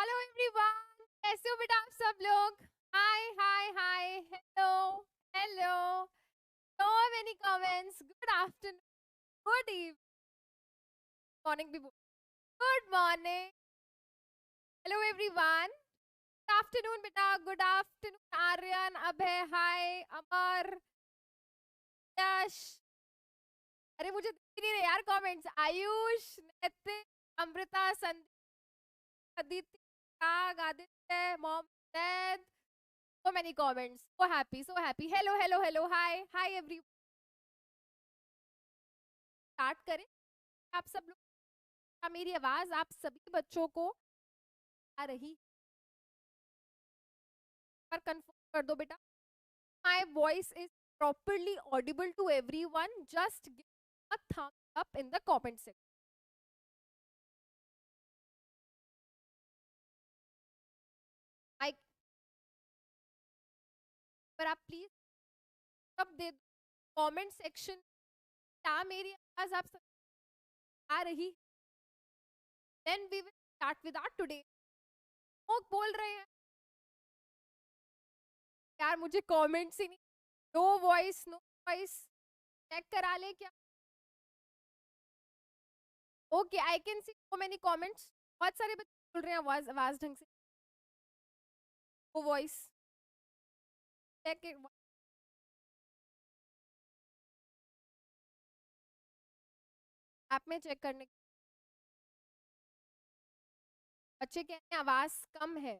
Hello everyone, कैसे हो बेटा आप सब लोग? Hi hi hi, hello hello, so many comments. Good afternoon, good evening, morning भी बोल, good morning. Hello everyone, good afternoon बेटा, good afternoon Aryan, Abhay, hi, Amar, Yash. अरे मुझे दिख नहीं रहे यार comments. Ayush, Nitin, Amrita, Sandeep, Aditi, Raag, Aditya, Mohammad. So many comments. So happy, so happy. Hello, hello, hello. Hi, hi everyone. Start करें आप सब लोग? क्या मेरी आवाज आप सभी बच्चों को आ रही? पर कंफर्म कर दो बेटा. My voice is properly audible to everyone. Just give a thumbs up in the comment section. I पर आप प्लीज सब दे दो कमेंट सेक्शन. क्या मेरी आवाज आप सब आ रही? Then we will start with our today. लोग बोल रहे हैं यार मुझे कमेंट्स ही नहीं. No voice, no voice. Check करा ले क्या? Okay, I can see so many comments. बहुत सारे बच्चे बोल रहे हैं आवाज आवाज ढंग से. वो वॉइस चेक ऐप में चेक करने. बच्चे कहते हैं आवाज कम है.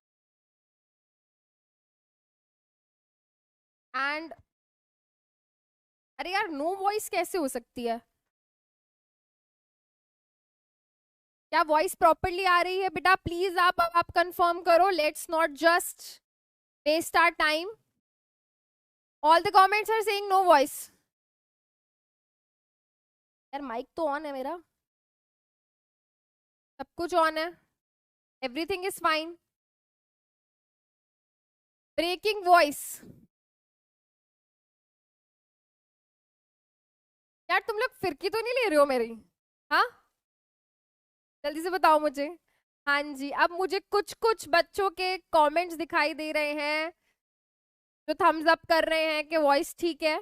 एंड अरे यार नो वॉइस कैसे हो सकती है? क्या वॉइस प्रॉपरली आ रही है बेटा? प्लीज आप कंफर्म करो. Let's not just waste our time. All the comments are saying no voice. यार माइक तो ऑन है मेरा, सब कुछ ऑन है, everything is fine. Breaking voice. यार तुम लोग फिरकी तो नहीं ले रहे हो मेरी? हाँ, जल्दी से बताओ मुझे. हाँ जी, अब मुझे कुछ कुछ बच्चों के कमेंट्स दिखाई दे रहे हैं जो थम्स अप कर रहे हैं कि वॉइस ठीक है.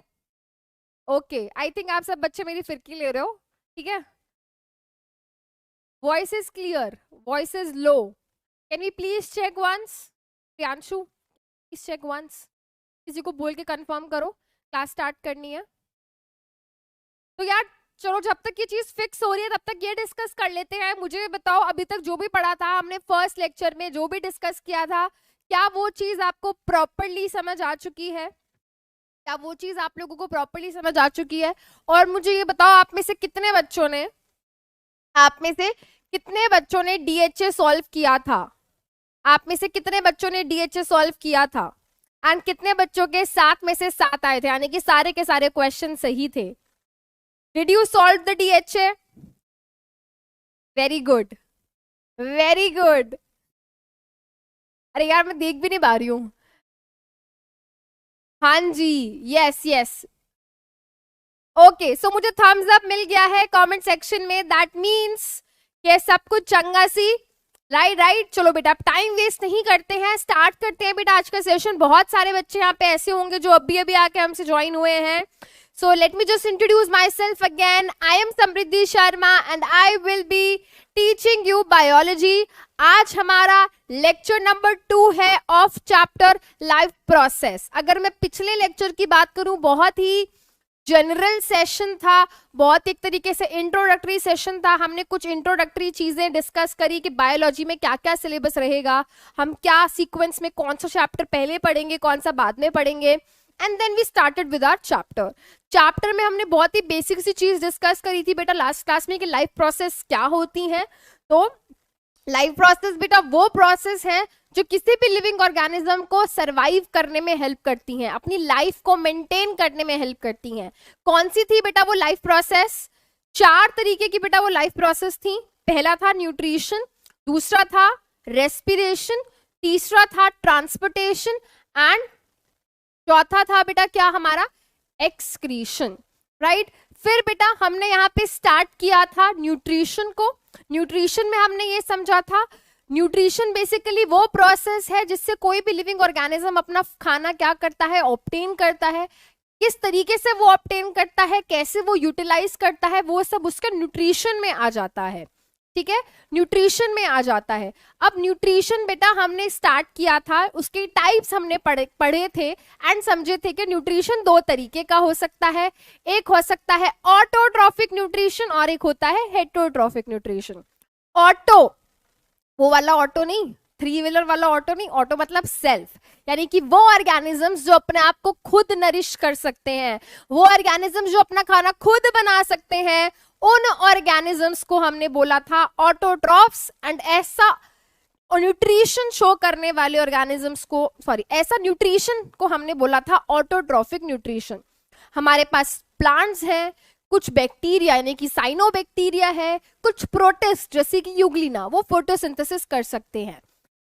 ओके, आई थिंक आप सब बच्चे मेरी फिरकी ले रहे हो. ठीक है. Voice is clear, voice is low. Can we please check once? Priyanshu, please check once. किसी को बोल के कंफर्म करो, क्लास स्टार्ट करनी है. तो यार चलो, जब तक ये चीज फिक्स हो रही है तब तक ये डिस्कस कर लेते हैं. मुझे बताओ अभी तक जो भी पढ़ा था हमने फर्स्ट लेक्चर में, जो भी डिस्कस किया था, क्या वो चीज आपको प्रॉपरली समझ आ चुकी है? क्या वो चीज आप लोगों को प्रॉपरली समझ आ चुकी है? और मुझे ये बताओ आप में से कितने बच्चों ने डीएचए सॉल्व किया था? आप में से कितने बच्चों ने डीएचए सॉल्व किया था? एंड कितने बच्चों के 7 में से 7 आए थे, यानी कि सारे के सारे क्वेश्चन सही थे? Did you solve the DHA? Very good, very good. अरे यार मैं देख भी नहीं पा रही हूँ. हाँ जी, यस यस. ओके, सो मुझे थम्स अप मिल गया है कमेंट सेक्शन में. दैट मीन्स ये सब कुछ चंगा सी. राइट. चलो बेटा, टाइम वेस्ट नहीं करते हैं, स्टार्ट करते हैं बेटा आज का सेशन. बहुत सारे बच्चे यहाँ पे ऐसे होंगे जो अभी अभी आके हमसे ज्वाइन हुए हैं. So let me just introduce myself again. I am Samriddhi Sharma and I will be teaching you biology. आज हमारा लेक्चर नंबर 2 है ऑफ चैप्टर लाइफ प्रोसेस. अगर मैं पिछले लेक्चर की बात करूं, बहुत ही जनरल सेशन था, बहुत एक तरीके से इंट्रोडक्टरी सेशन था. हमने कुछ इंट्रोडक्टरी चीजें डिस्कस करी कि बायोलॉजी में क्या क्या सिलेबस रहेगा, हम क्या सीक्वेंस में कौन सा चैप्टर पहले पढ़ेंगे, कौन सा बाद में पढ़ेंगे. And then we started with our chapter में हमने बहुत ही बेसिक सी चीज डिस्कस करी थी बेटा लास्ट क्लास में कि लाइफ प्रोसेस क्या होती है. तो लाइफ प्रोसेस बेटा वो प्रोसेस है जो किसी भी लिविंग ऑर्गेनिज्म को सरवाइव करने में हेल्प करती हैं, अपनी लाइफ को मेंटेन करने में हेल्प करती हैं. कौन सी थी बेटा वो लाइफ प्रोसेस? 4 तरीके की बेटा वो लाइफ प्रोसेस थी. पहला था न्यूट्रिशन, दूसरा था रेस्पिरेशन, तीसरा था ट्रांसपोर्टेशन एंड चौथा था बेटा क्या हमारा? एक्सक्रीशन. राइट. फिर बेटा हमने यहाँ पे स्टार्ट किया था न्यूट्रिशन को. न्यूट्रिशन में हमने ये समझा था न्यूट्रिशन बेसिकली वो प्रोसेस है जिससे कोई भी लिविंग ऑर्गेनिज्म अपना खाना क्या करता है, ऑब्टेन करता है। किस तरीके से वो ऑब्टेन करता है, कैसे वो यूटिलाइज करता है, वो सब उसके न्यूट्रिशन में आ जाता है। ठीक है, न्यूट्रिशन में आ जाता है। अब न्यूट्रिशन बेटा हमने स्टार्ट किया था, उसके टाइप्स हमने पढ़े थे एंड समझे थे कि न्यूट्रिशन दो तरीके का हो सकता है। एक हो सकता है ऑटोट्रॉफिक न्यूट्रिशन और एक होता है हेटरोट्रॉफिक न्यूट्रिशन। ऑटो वो वाला ऑटो नहीं, 3 व्हीलर वाला ऑटो नहीं, ऑटो मतलब सेल्फ, यानी कि वो ऑर्गेनिजम्स जो अपने आप को खुद नरिश कर सकते हैं, वो ऑर्गेनिजम्स जो अपना खाना खुद बना सकते हैं, उन ऑर्गेनिजम्स को हमने बोला था ऑटोट्रॉफ्स। एंड ऐसा न्यूट्रिशन शो करने वाले ऑर्गेनिजम्स को, सॉरी, ऐसा न्यूट्रिशन को हमने बोला था ऑटोट्रॉफिक न्यूट्रिशन। हमारे पास प्लांट्स हैं, कुछ बैक्टीरिया यानी कि साइनोबैक्टीरिया है, कुछ प्रोटिस्ट जैसे कि यूग्लिना, वो फोटोसिंथेसिस कर सकते हैं।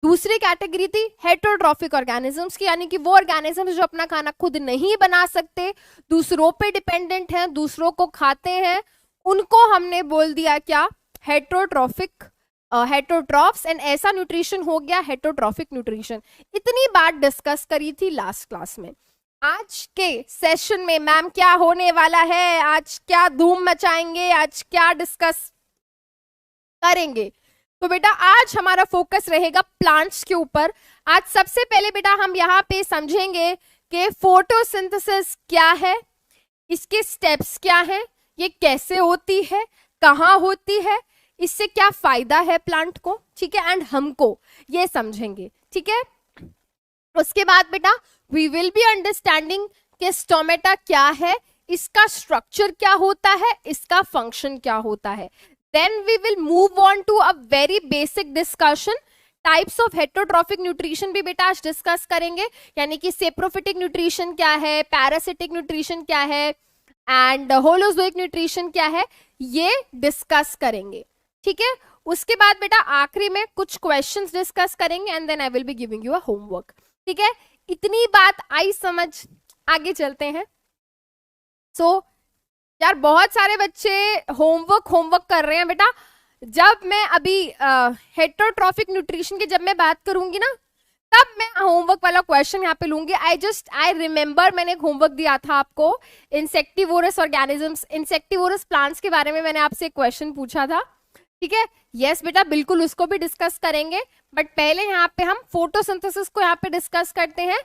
दूसरी कैटेगरी थी हेटरोट्रॉफिक ऑर्गेनिजम्स की, यानी कि वो ऑर्गेनिजम्स जो अपना खाना खुद नहीं बना सकते, दूसरों पे डिपेंडेंट हैं, दूसरों को खाते हैं, उनको हमने बोल दिया क्या, हेटरोट्रॉफिक, हेटरोट्रॉफ्स। एंड ऐसा न्यूट्रिशन हो गया हेटरोट्रॉफिक न्यूट्रिशन। इतनी बात डिस्कस करी थी लास्ट क्लास में। आज के सेशन में मैम क्या होने वाला है, आज क्या धूम मचाएंगे, आज क्या डिस्कस करेंगे, तो बेटा आज हमारा फोकस रहेगा प्लांट्स के ऊपर। आज सबसे पहले बेटा हम यहाँ पे समझेंगे कि फोटोसिंथेसिस क्या है, इसके स्टेप्स क्या हैं, ये कैसे होती है, कहाँ होती है, इससे क्या फायदा है प्लांट को, ठीक है, एंड हमको, ये समझेंगे। ठीक है, उसके बाद बेटा वी विल बी अंडरस्टैंडिंग कि स्टोमेटा क्या है, इसका स्ट्रक्चर क्या होता है, इसका फंक्शन क्या होता है। Then we will move on to a very basic discussion. Types of heterotrophic nutrition भी बेटा आज डिस्कस करेंगे, यानी कि सेप्रोफिटिक न्यूट्रिशन क्या है, पैरासिटिक न्यूट्रिशन क्या है एंड होलोजोइक न्यूट्रिशन क्या है, ये डिस्कस करेंगे। ठीक है, उसके बाद बेटा आखिरी में कुछ क्वेश्चंस डिस्कस करेंगे and then I will be giving you a homework. ठीक है, इतनी बात आई समझ, आगे चलते हैं। यार बहुत सारे बच्चे होमवर्क कर रहे हैं बेटा। जब मैं अभी हेटरोट्रॉफिक न्यूट्रिशन की जब मैं बात करूंगी ना, तब मैं होमवर्क वाला क्वेश्चन यहाँ पे लूंगी। आई रिमेम्बर मैंने एक होमवर्क दिया था आपको, इंसेक्टिवोरस ऑर्गेनिजम्स, इंसेक्टिवोरस प्लांट्स के बारे में मैंने आपसे एक क्वेश्चन पूछा था। ठीक है, यस बेटा बिल्कुल उसको भी डिस्कस करेंगे, बट पहले यहाँ पे हम फोटोसिंथेसिस को यहाँ पे डिस्कस करते हैं।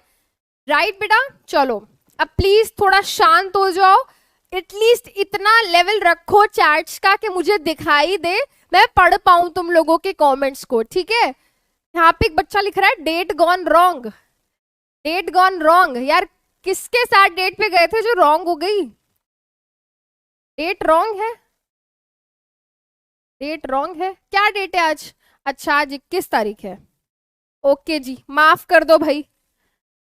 राइट बेटा, चलो अब प्लीज थोड़ा शांत हो जाओ, एटलीस्ट इतना लेवल रखो चैट्स का कि मुझे दिखाई दे, मैं पढ़ पाऊं तुम लोगों के कमेंट्स को। ठीक है, यहाँ पे एक बच्चा लिख रहा है date gone wrong, date gone wrong. यार किसके साथ डेट पे गए थे जो रॉन्ग हो गई, डेट रॉन्ग है, डेट रॉन्ग है, क्या डेट है आज? अच्छा आज 21 तारीख है। ओके जी, माफ कर दो भाई,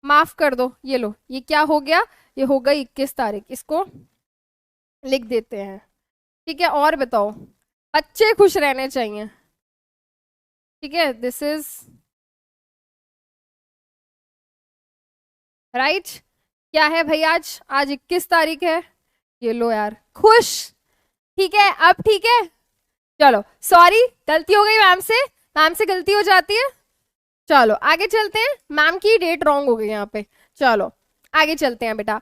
माफ कर दो। ये लो, ये क्या हो गया, ये हो गई 21 तारीख, इसको लिख देते हैं। ठीक है, और बताओ, बच्चे खुश रहने चाहिए। ठीक है, दिस इज राइट। क्या है भाई, आज 21 तारीख है, ये लो यार, खुश। ठीक है, अब ठीक है, चलो सॉरी गलती हो गई मैम से गलती हो जाती है। चलो आगे चलते हैं, मैम की डेट रॉन्ग हो गई यहाँ पे। चलो आगे चलते हैं बेटा।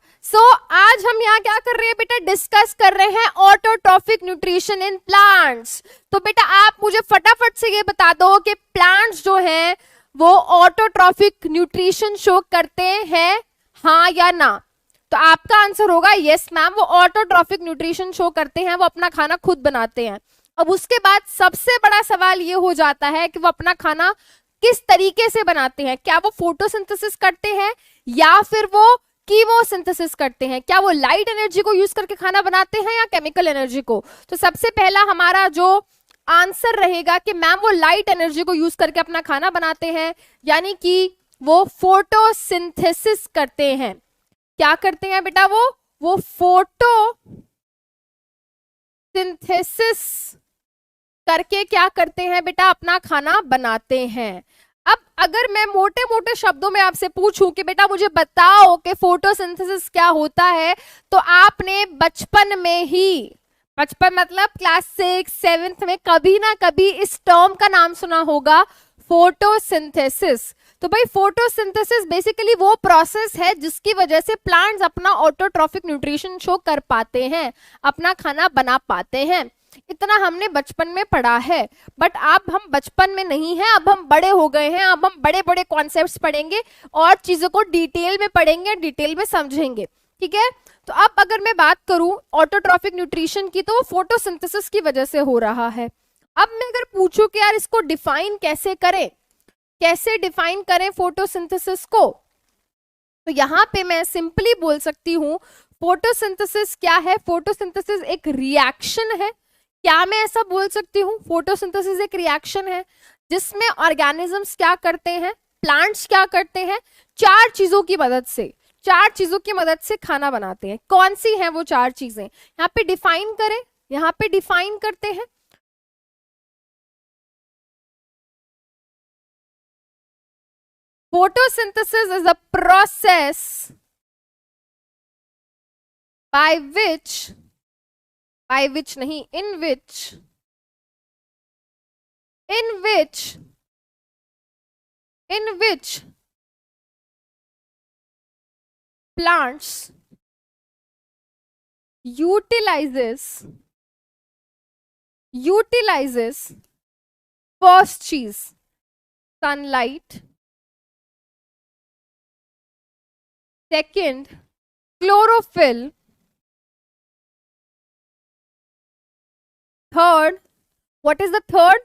आज हम यहाँ क्या कर रहे हैं बेटा, डिस्कस कर रहे हैं ऑटोट्रॉफिक न्यूट्रिशन इन प्लांट्स। तो बेटा आप मुझे फटाफट से ये बता दो कि प्लांट्स जो हैं वो ऑटोट्रॉफिक न्यूट्रिशन शो करते हैं, हाँ या ना? तो आपका आंसर होगा यस मैम, वो ऑटोट्रॉफिक न्यूट्रिशन शो करते हैं, वो अपना खाना खुद बनाते हैं। अब उसके बाद सबसे बड़ा सवाल ये हो जाता है कि वो अपना खाना किस तरीके से बनाते हैं, क्या वो फोटोसिंथेसिस करते हैं या फिर वो कीमोसिंथेसिस करते हैं, क्या वो लाइट एनर्जी को यूज करके खाना बनाते हैं या केमिकल एनर्जी को? तो सबसे पहला हमारा जो आंसर रहेगा कि मैम वो लाइट एनर्जी को यूज करके अपना खाना बनाते हैं, यानी कि वो फोटोसिंथेसिस करते हैं। क्या करते हैं बेटा, वो फोटोसिंथेसिस करके क्या करते हैं बेटा, अपना खाना बनाते हैं। अब अगर मैं मोटे मोटे शब्दों में आपसे पूछूं कि बेटा मुझे बताओ कि फोटोसिंथेसिस क्या होता है, तो आपने बचपन में ही, बचपन मतलब क्लास 6, 7 में कभी ना कभी इस टर्म का नाम सुना होगा, फोटोसिंथेसिस। तो भाई फोटोसिंथेसिस बेसिकली वो प्रोसेस है जिसकी वजह से प्लांट्स अपना ऑटोट्रॉफिक न्यूट्रिशन शो कर पाते हैं, अपना खाना बना पाते हैं। इतना हमने बचपन में पढ़ा है, बट अब हम बचपन में नहीं है, अब हम बड़े हो गए हैं, अब हम बड़े बड़े कॉन्सेप्ट्स पढ़ेंगे और चीजों को डिटेल में पढ़ेंगे, डिटेल में समझेंगे, ठीक है। तो अब अगर मैं बात करूं ऑटोट्रॉफिक न्यूट्रिशन की, तो वो फोटोसिंथेसिस की वजह से हो रहा है। अब मैं अगर पूछूं कि यार इसको डिफाइन कैसे करें, कैसे डिफाइन करें फोटोसिंथेसिस को, तो यहां पे मैं सिंपली बोल सकती हूं फोटोसिंथेसिस क्या है। फोटोसिंथेसिस एक रिएक्शन है। क्या मैं ऐसा बोल सकती हूँ? फोटोसिंथेसिस एक रिएक्शन है जिसमें ऑर्गेनिजम्स क्या करते हैं, प्लांट्स क्या करते हैं, चार चीजों की मदद से खाना बनाते हैं। कौन सी हैं वो चार चीजें? यहाँ पे डिफाइन करें, यहाँ पे डिफाइन करते हैं। Photosynthesis is a process by which नहीं, in which plants utilizes first चीज sunlight, second chlorophyll, third, what is the third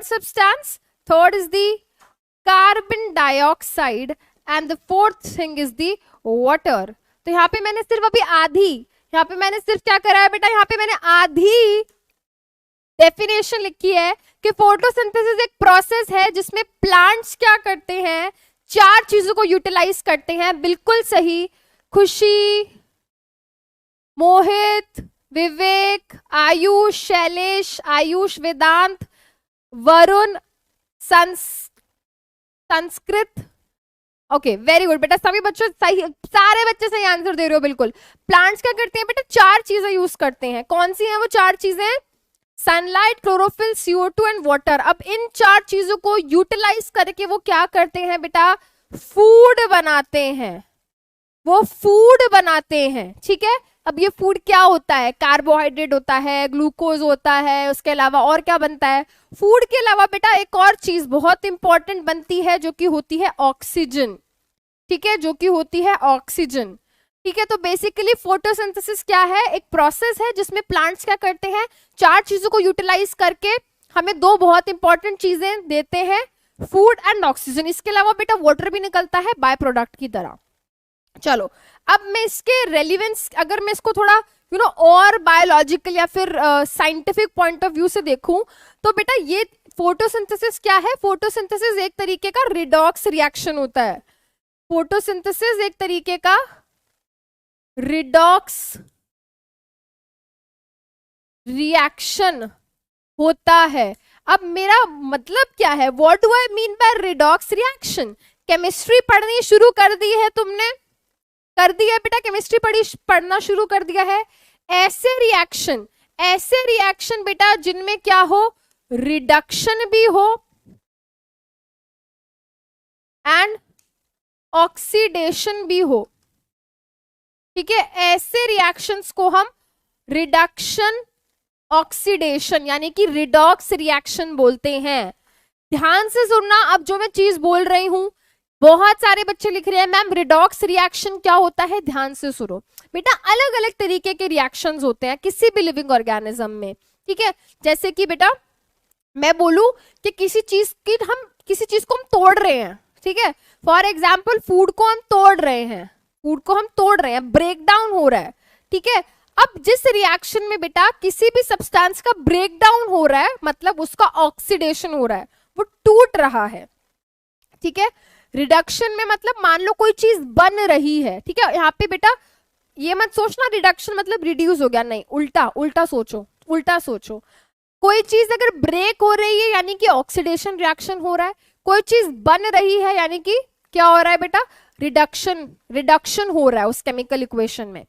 substance? Third is the carbon dioxide and the fourth thing is the water. तो यहाँ पे मैंने सिर्फ अभी आधी, यहाँ पे मैंने सिर्फ क्या करा है बेटा, यहाँ पे मैंने आधी डेफिनेशन लिखी है कि फोटोसिंथेसिस एक प्रोसेस है जिसमें प्लांट्स क्या करते हैं, चार चीजों को यूटिलाइज करते हैं। बिल्कुल सही Khushi, Mohit, Vivek, Ayush, Shailesh, Ayush, Vedant, Varun, Sanskrit. Okay very good बेटा, सभी बच्चों सही, सारे बच्चे सही आंसर दे रहे हो बिल्कुल। प्लांट्स क्या करते हैं बेटा, चार चीजें यूज करते हैं। कौन सी हैं वो चार चीजें? Sunlight, chlorophyll, CO2 and water. अब इन चार चीजों को यूटिलाइज करके वो क्या करते हैं बेटा, फूड बनाते हैं, वो फूड बनाते हैं, ठीक है। अब ये फूड क्या होता है? कार्बोहाइड्रेट होता है, ग्लूकोज होता है, उसके अलावा और क्या बनता है? फूड के अलावा बेटा एक और चीज बहुत इंपॉर्टेंट बनती है जो कि होती है ऑक्सीजन, ठीक है, जो कि होती है ऑक्सीजन, ठीक है। तो बेसिकली फोटोसिंथेसिस क्या है, एक प्रोसेस है जिसमें प्लांट्स क्या करते हैं, चार चीजों को यूटिलाइज करके हमें दो बहुत इंपॉर्टेंट चीजें देते हैं, फूड एंड ऑक्सीजन। इसके अलावा बेटा वाटर भी निकलता है बाय प्रोडक्ट की तरह। चलो अब मैं इसके रेलिवेंस, अगर मैं इसको थोड़ा और बायोलॉजिकल या फिर साइंटिफिक पॉइंट ऑफ व्यू से देखूं, तो बेटा ये फोटोसिंथेसिस क्या है? फोटोसिंथेसिस एक तरीके का रिडॉक्स रिएक्शन होता है। फोटोसिंथेसिस एक तरीके का रिडॉक्स रिएक्शन होता है। अब मेरा मतलब क्या है, what do I mean by redox reaction? Chemistry पढ़नी शुरू कर दी है तुमने, कर दिया है बेटा, केमिस्ट्री पढ़ना शुरू कर दिया है। ऐसे रिएक्शन बेटा जिनमें क्या हो, रिडक्शन भी हो एंड ऑक्सीडेशन भी हो, ठीक है। ऐसे रिएक्शंस को हम रिडक्शन ऑक्सीडेशन यानी कि रिडॉक्स रिएक्शन बोलते हैं। ध्यान से सुनना, अब जो मैं चीज बोल रही हूं, बहुत सारे बच्चे लिख रहे हैं मैम रिडॉक्स रिएक्शन क्या होता है। ध्यान से सुनो बेटा, अलग अलग तरीके के रिएक्शंस होते हैं किसी भी लिविंग ऑर्गेनिज्म में, ठीक है। जैसे कि बेटा मैं बोलूं कि किसी चीज को हम तोड़ रहे हैं, ठीक है। फॉर एग्जाम्पल फूड को हम तोड़ रहे हैं, ब्रेक डाउन हो रहा है, ठीक है। अब जिस रिएक्शन में बेटा किसी भी सब्सटेंस का ब्रेक डाउन हो रहा है, मतलब उसका ऑक्सीडेशन हो रहा है, वो टूट रहा है, ठीक है। रिडक्शन में मतलब मान लो कोई चीज बन रही है, ठीक है। यहाँ पे बेटा ये मत सोचना रिडक्शन मतलब रिड्यूस हो गया, नहीं, उल्टा सोचो। कोई चीज अगर ब्रेक हो रही है यानी कि ऑक्सीडेशन रिएक्शन हो रहा है, कोई चीज बन रही है यानी कि क्या हो रहा है बेटा, रिडक्शन हो रहा है उस केमिकल इक्वेशन में।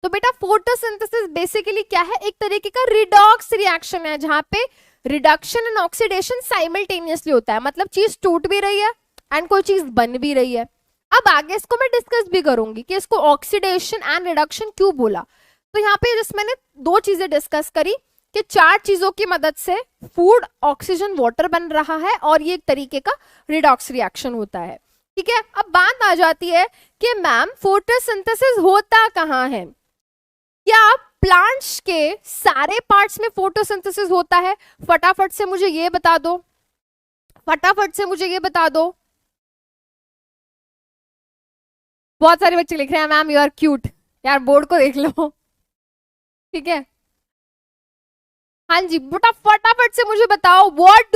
तो बेटा फोटोसिंथेसिस बेसिकली क्या है, एक तरीके का रिडॉक्स रिएक्शन है जहां पे रिडक्शन एंड ऑक्सीडेशन साइमल्टेनियसली होता है, मतलब चीज टूट भी रही है एंड कोई चीज बन भी रही है। अब आगे इसको मैं डिस्कस भी करूंगी कि इसको ऑक्सीडेशन एंड रिडक्शन क्यों बोला। तो यहाँ पे जिस मैंने दो चीजें डिस्कस करी कि चार चीजों की मदद से फूड, ऑक्सीजन, वाटर बन रहा है और ये एक तरीके का रिडॉक्स रिएक्शन होता है। ठीक है, अब बात आ जाती है कि मैम फोटोसिंथेसिस होता कहाँ है? क्या प्लांट्स के सारे पार्ट्स में फोटोसिंथेसिस होता है? फटाफट से मुझे ये बता दो, फटाफट से मुझे ये बता दो। बहुत सारे बच्चे लिख रहे हैं मैम यू आर क्यूट। यार बोर्ड को देख लो। ठीक है, हाँ जी बेटा फटाफट से मुझे बताओ व्हाट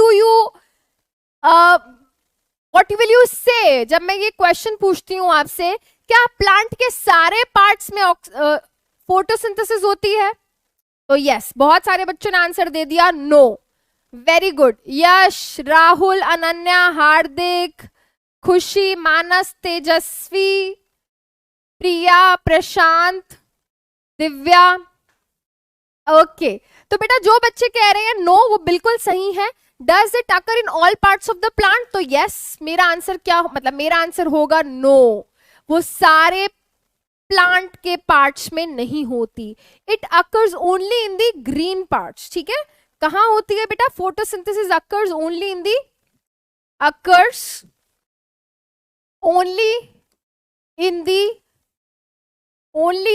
विल यू से जब मैं ये क्वेश्चन पूछती हूँ आपसे, क्या प्लांट के सारे पार्ट्स में फोटोसिंथेसिस होती है? तो यस, बहुत सारे बच्चों ने आंसर दे दिया नो। वेरी गुड, यश, राहुल, अनन्या, हार्दिक, खुशी, मानस, तेजस्वी, प्रिया, प्रशांत, दिव्या। ओके तो बेटा जो बच्चे कह रहे हैं नो वो बिल्कुल सही है। Does it occur in all parts of the plant? तो यस, मेरा आंसर क्या, मतलब मेरा आंसर होगा नो, वो सारे प्लांट के पार्ट्स में नहीं होती। It occurs only in the green parts. ठीक है, कहां होती है बेटा? Photosynthesis occurs only in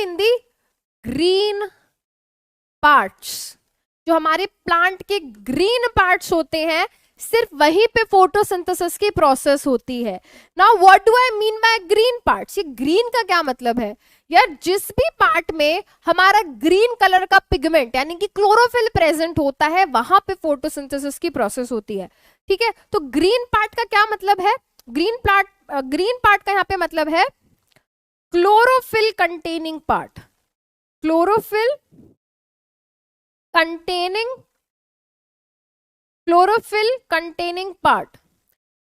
the green parts. जो हमारे प्लांट के ग्रीन पार्ट्स होते हैं सिर्फ वहीं पे फोटोसिंथेसिस की प्रोसेस होती है। Now what do I mean by green parts? ये ग्रीन का क्या मतलब है यार? जिस भी पार्ट में हमारा ग्रीन कलर का पिगमेंट यानी कि क्लोरोफिल प्रेजेंट होता है वहां पे फोटोसिंथेसिस की प्रोसेस होती है। ठीक है, तो ग्रीन पार्ट का क्या मतलब है? ग्रीन पार्ट का यहाँ पे मतलब है chlorophyll containing part. Chlorophyll containing part.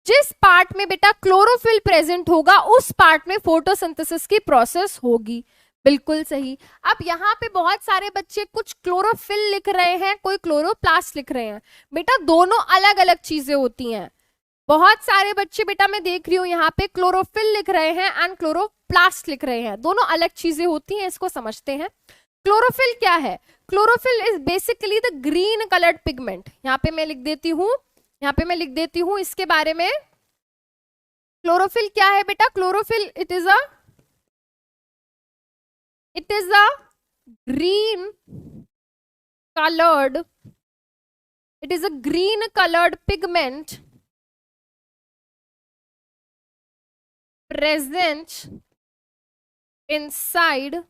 जिस पार्ट में बेटा क्लोरोफिल प्रेजेंट होगा उस पार्ट में फोटोसिंथेसिस की प्रोसेस होगी। बिल्कुल सही। अब यहाँ पे बहुत सारे बच्चे कुछ क्लोरोफिल लिख रहे हैं, कोई क्लोरोप्लास्ट लिख रहे हैं। बेटा दोनों अलग अलग चीजें होती हैं। बहुत सारे बच्चे बेटा मैं देख रही हूँ यहाँ पे क्लोरोफिल लिख रहे हैं एंड क्लोरोप्लास्ट लिख रहे हैं, दोनों अलग चीजें होती हैं, इसको समझते हैं। क्लोरोफिल क्या है? Chlorophyll is basically the green coloured pigment. यहाँ पे मैं लिख देती हूँ इसके बारे में। क्लोरोफिल क्या है बेटा? Chlorophyll it is a green colored pigment present inside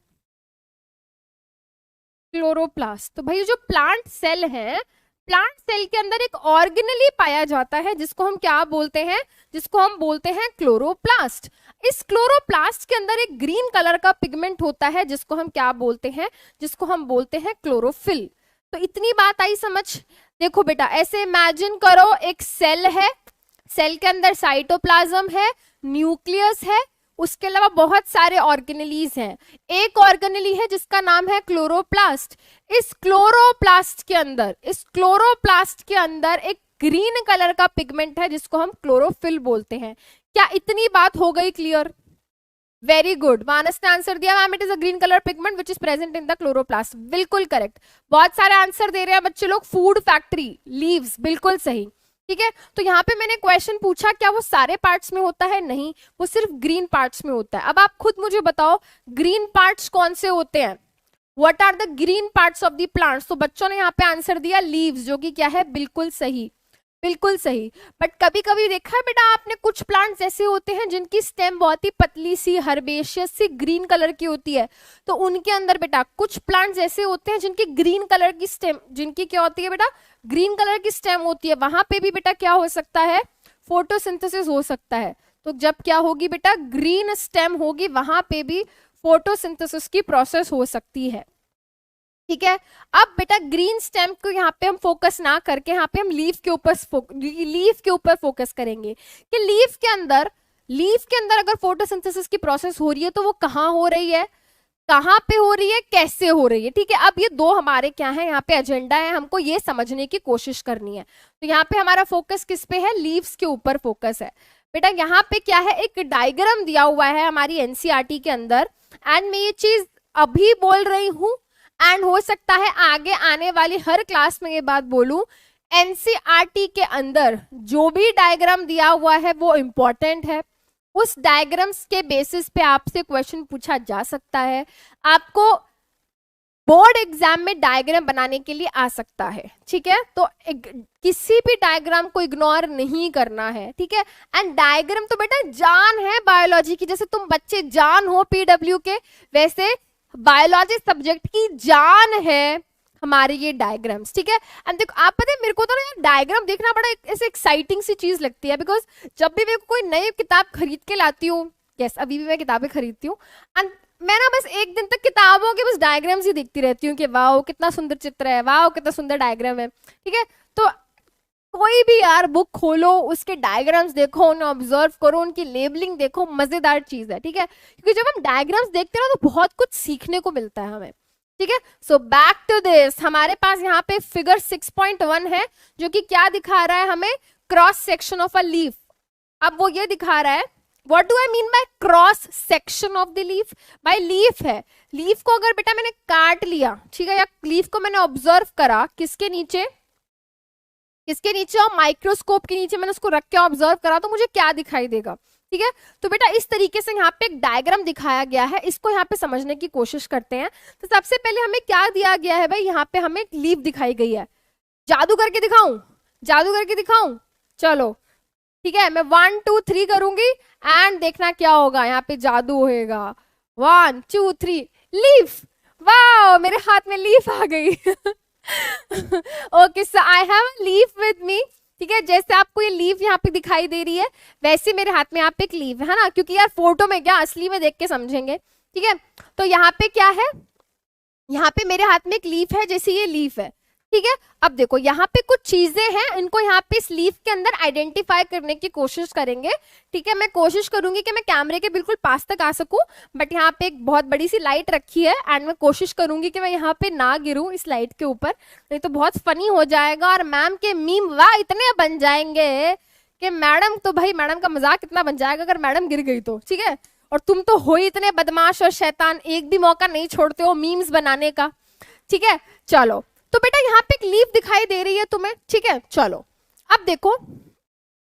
chloroplast. तो भाई जो प्लांट सेल है, प्लांट सेल के अंदर एक ऑर्गेनेली पाया जाता है जिसको हम क्या बोलते हैं? जिसको हम बोलते हैं क्लोरोप्लास्ट। इस क्लोरोप्लास्ट के अंदर एक ग्रीन कलर का पिगमेंट होता है जिसको हम क्या बोलते हैं? जिसको हम बोलते हैं क्लोरोफिल। तो इतनी बात आई समझ? देखो बेटा ऐसे इमेजिन करो एक सेल है, सेल के अंदर साइटोप्लाज्म है, न्यूक्लियस है, उसके अलावा बहुत सारे ऑर्गेनेलीज हैं। एक ऑर्गेनेली है जिसका नाम है क्लोरोप्लास्ट। इस क्लोरोप्लास्ट के अंदर एक ग्रीन कलर का पिगमेंट है जिसको हम क्लोरोफिल बोलते हैं। क्या इतनी बात हो गई क्लियर? वेरी गुड, मानस ने आंसर दिया ma'am it is a green colour pigment which is present in the chloroplast. बिल्कुल करेक्ट। बहुत सारे आंसर दे रहे हैं बच्चे लोग। फूड फैक्ट्री, लीव्स, बिल्कुल सही। ठीक है, तो यहाँ पे मैंने क्वेश्चन पूछा क्या वो सारे पार्ट्स में होता है? नहीं, वो सिर्फ ग्रीन पार्ट्स में होता है। अब आप खुद मुझे बताओ ग्रीन पार्ट्स कौन से होते हैं? What are the green parts of the plants? तो बच्चों ने यहाँ पे आंसर दिया लीव्स, जो कि क्या है? बिल्कुल सही, बिल्कुल सही। बट कभी कभी देखा है बेटा आपने कुछ प्लांट्स ऐसे होते हैं जिनकी स्टेम बहुत ही पतली सी हर्बेशियस सी ग्रीन कलर की होती है। तो उनके अंदर बेटा कुछ प्लांट्स ऐसे होते हैं जिनकी ग्रीन कलर की स्टेम, जिनकी क्या होती है बेटा? ग्रीन कलर की स्टेम होती है। वहां पे भी बेटा क्या हो सकता है? फोटोसिंथेसिस हो सकता है। तो जब क्या होगी बेटा? ग्रीन स्टेम होगी, वहां पे भी फोटोसिंथेसिस की प्रोसेस हो सकती है। ठीक है, अब बेटा ग्रीन स्टेम को यहाँ पे हम फोकस ना करके यहाँ पे हम लीफ के ऊपर फोकस करेंगे कि लीफ के अंदर अगर फोटोसिंथेसिस की प्रोसेस हो रही है तो वो कहाँ हो रही है? कहाँ पे हो रही है, कैसे हो रही है, ठीक है। अब ये दो हमारे क्या है, यहाँ पे एजेंडा है, हमको ये समझने की कोशिश करनी है। तो यहाँ पे हमारा फोकस किस पे है, लीव्स के ऊपर फोकस है बेटा। यहाँ पे क्या है, एक डायग्राम दिया हुआ है हमारी एनसीईआरटी के अंदर, एंड मैं ये चीज अभी बोल रही हूँ, एंड हो सकता है आगे आने वाली हर क्लास में ये बात बोलूं। एनसीईआरटी के अंदर जो भी डायग्राम दिया हुआ है वो इंपॉर्टेंट है, उस डायग्राम्स के बेसिस पे आपसे क्वेश्चन पूछा जा सकता है, आपको बोर्ड एग्जाम में डायग्राम बनाने के लिए आ सकता है, ठीक है। तो किसी भी डायग्राम को इग्नोर नहीं करना है, ठीक है। एंड डायग्राम तो बेटा जान है बायोलॉजी की, जैसे तुम बच्चे जान हो पीडब्ल्यू के, वैसे बायोलॉजी सब्जेक्ट की जान है हमारे ये डायग्राम्स, ठीक है। एंड देखो आप पता है मेरे को तो ना डायग्राम देखना बड़ा ऐसे एक्साइटिंग सी चीज लगती है, बिकॉज जब भी मैं कोई नई किताब खरीद के लाती हूँ, यस अभी भी मैं किताबें खरीदती हूँ, एंड मैं ना बस एक दिन तक किताबों के बस डायग्राम्स ही देखती रहती हूँ कि वाह कितना सुंदर चित्र है, वाह कितना सुंदर डायग्राम है, ठीक है। तो कोई भी यार बुक खोलो, उसके डायग्राम्स देखो, उन्हें ऑब्जर्व करो, उनकी लेबलिंग देखो, मजेदार चीज है, ठीक है। क्योंकि जब हम डायग्राम्स देखते हैं ना तो बहुत कुछ सीखने को मिलता है हमें, ठीक है। सो बैक टू दिस, हमारे पास यहाँ पे फिगर 6.1 है जो कि क्या दिखा रहा है हमें, cross section of a leaf. अब वो ये दिखा रहा है, what do I mean by cross section of the leaf, by leaf है, लीफ को अगर बेटा मैंने काट लिया, ठीक है, या लीफ को मैंने ऑब्जर्व करा किसके नीचे और माइक्रोस्कोप के नीचे मैंने उसको रख के ऑब्जर्व करा, तो मुझे क्या दिखाई देगा, ठीक है। तो बेटा इस तरीके से यहाँ पे एक डायग्राम दिखाया गया है, इसको यहाँ पे समझने की कोशिश करते हैं। तो सबसे पहले हमें क्या दिया गया है भाई, यहाँ पे हमें एक लीफ दिखाई गई है, जादू करके दिखाऊं, चलो ठीक है, मैं 1 2 3 करूंगी एंड देखना क्या होगा, यहाँ पे जादू होएगा। 1 2 3, लीफ, वाह मेरे हाथ में लीफ आ गई। Okay so I have a leaf with me, ठीक है। जैसे आपको ये लीफ यहाँ पे दिखाई दे रही है, वैसे मेरे हाथ में यहाँ पे एक लीफ है ना, क्योंकि यार फोटो में क्या असली में देख के समझेंगे, ठीक है। तो यहाँ पे क्या है, यहाँ पे मेरे हाथ में एक लीफ है, जैसे ये लीफ है, ठीक है। अब देखो यहाँ पे कुछ चीजें हैं, इनको यहाँ पे इस लीफ के अंदर आइडेंटिफाई करने की कोशिश करेंगे, ठीक है। मैं कोशिश करूंगी कि मैं कैमरे के बिल्कुल पास तक आ सकूं, बट यहाँ पे एक बहुत बड़ी सी लाइट रखी है, एंड मैं कोशिश करूंगी कि मैं यहाँ पे ना गिरूं इस लाइट के ऊपर, नहीं तो बहुत फनी हो जाएगा और मैम के मीम वाह इतने बन जाएंगे कि मैडम तो भाई मैडम का मजाक इतना बन जाएगा अगर मैडम गिर गई तो, ठीक है। और तुम तो हो ही इतने बदमाश और शैतान, एक भी मौका नहीं छोड़ते हो मीम्स बनाने का, ठीक है। चलो तो बेटा यहाँ पे एक लीफ दिखाई दे रही है तुम्हें, ठीक है। चलो अब देखो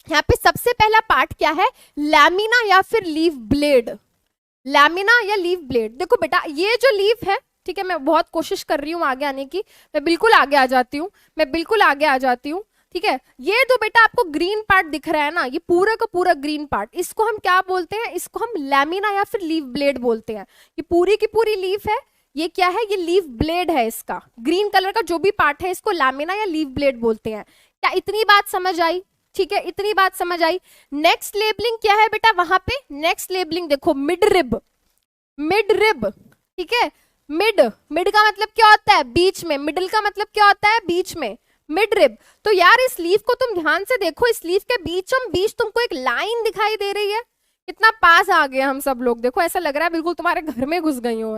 यहाँ पे सबसे पहला पार्ट क्या है, लैमिना या फिर लीफ ब्लेड, लैमिना या लीफ ब्लेड। देखो बेटा ये जो लीफ है, ठीक है, मैं बहुत कोशिश कर रही हूँ आगे आने की, मैं बिल्कुल आगे आ जाती हूँ, ठीक है। ये तो बेटा आपको ग्रीन पार्ट दिख रहा है ना, ये पूरा का पूरा ग्रीन पार्ट, इसको हम क्या बोलते हैं, इसको हम लैमिना या फिर लीफ ब्लेड बोलते हैं। ये पूरी की पूरी लीफ है, ये क्या है, ये लीफ ब्लेड है, इसका ग्रीन कलर का जो भी पार्ट है इसको लैमिना या लीफ ब्लेड बोलते हैं। क्या इतनी बात समझ आई, ठीक है, इतनी बात समझ आई। नेक्स्ट लेबलिंग क्या है बेटा वहां पे, नेक्स्ट लेबलिंग देखो मिड रिब, ठीक है। मिड का मतलब क्या होता है, बीच में, मिडिल का मतलब क्या होता है, बीच में, मिड रिब। तो यार इस लीफ को तुम ध्यान से देखो, इस लीफ के बीचों बीच तुमको एक लाइन दिखाई दे रही है, कितना पास आ गए हम सब लोग, देखो ऐसा लग रहा है बिल्कुल तुम्हारे घर में घुस गई हो,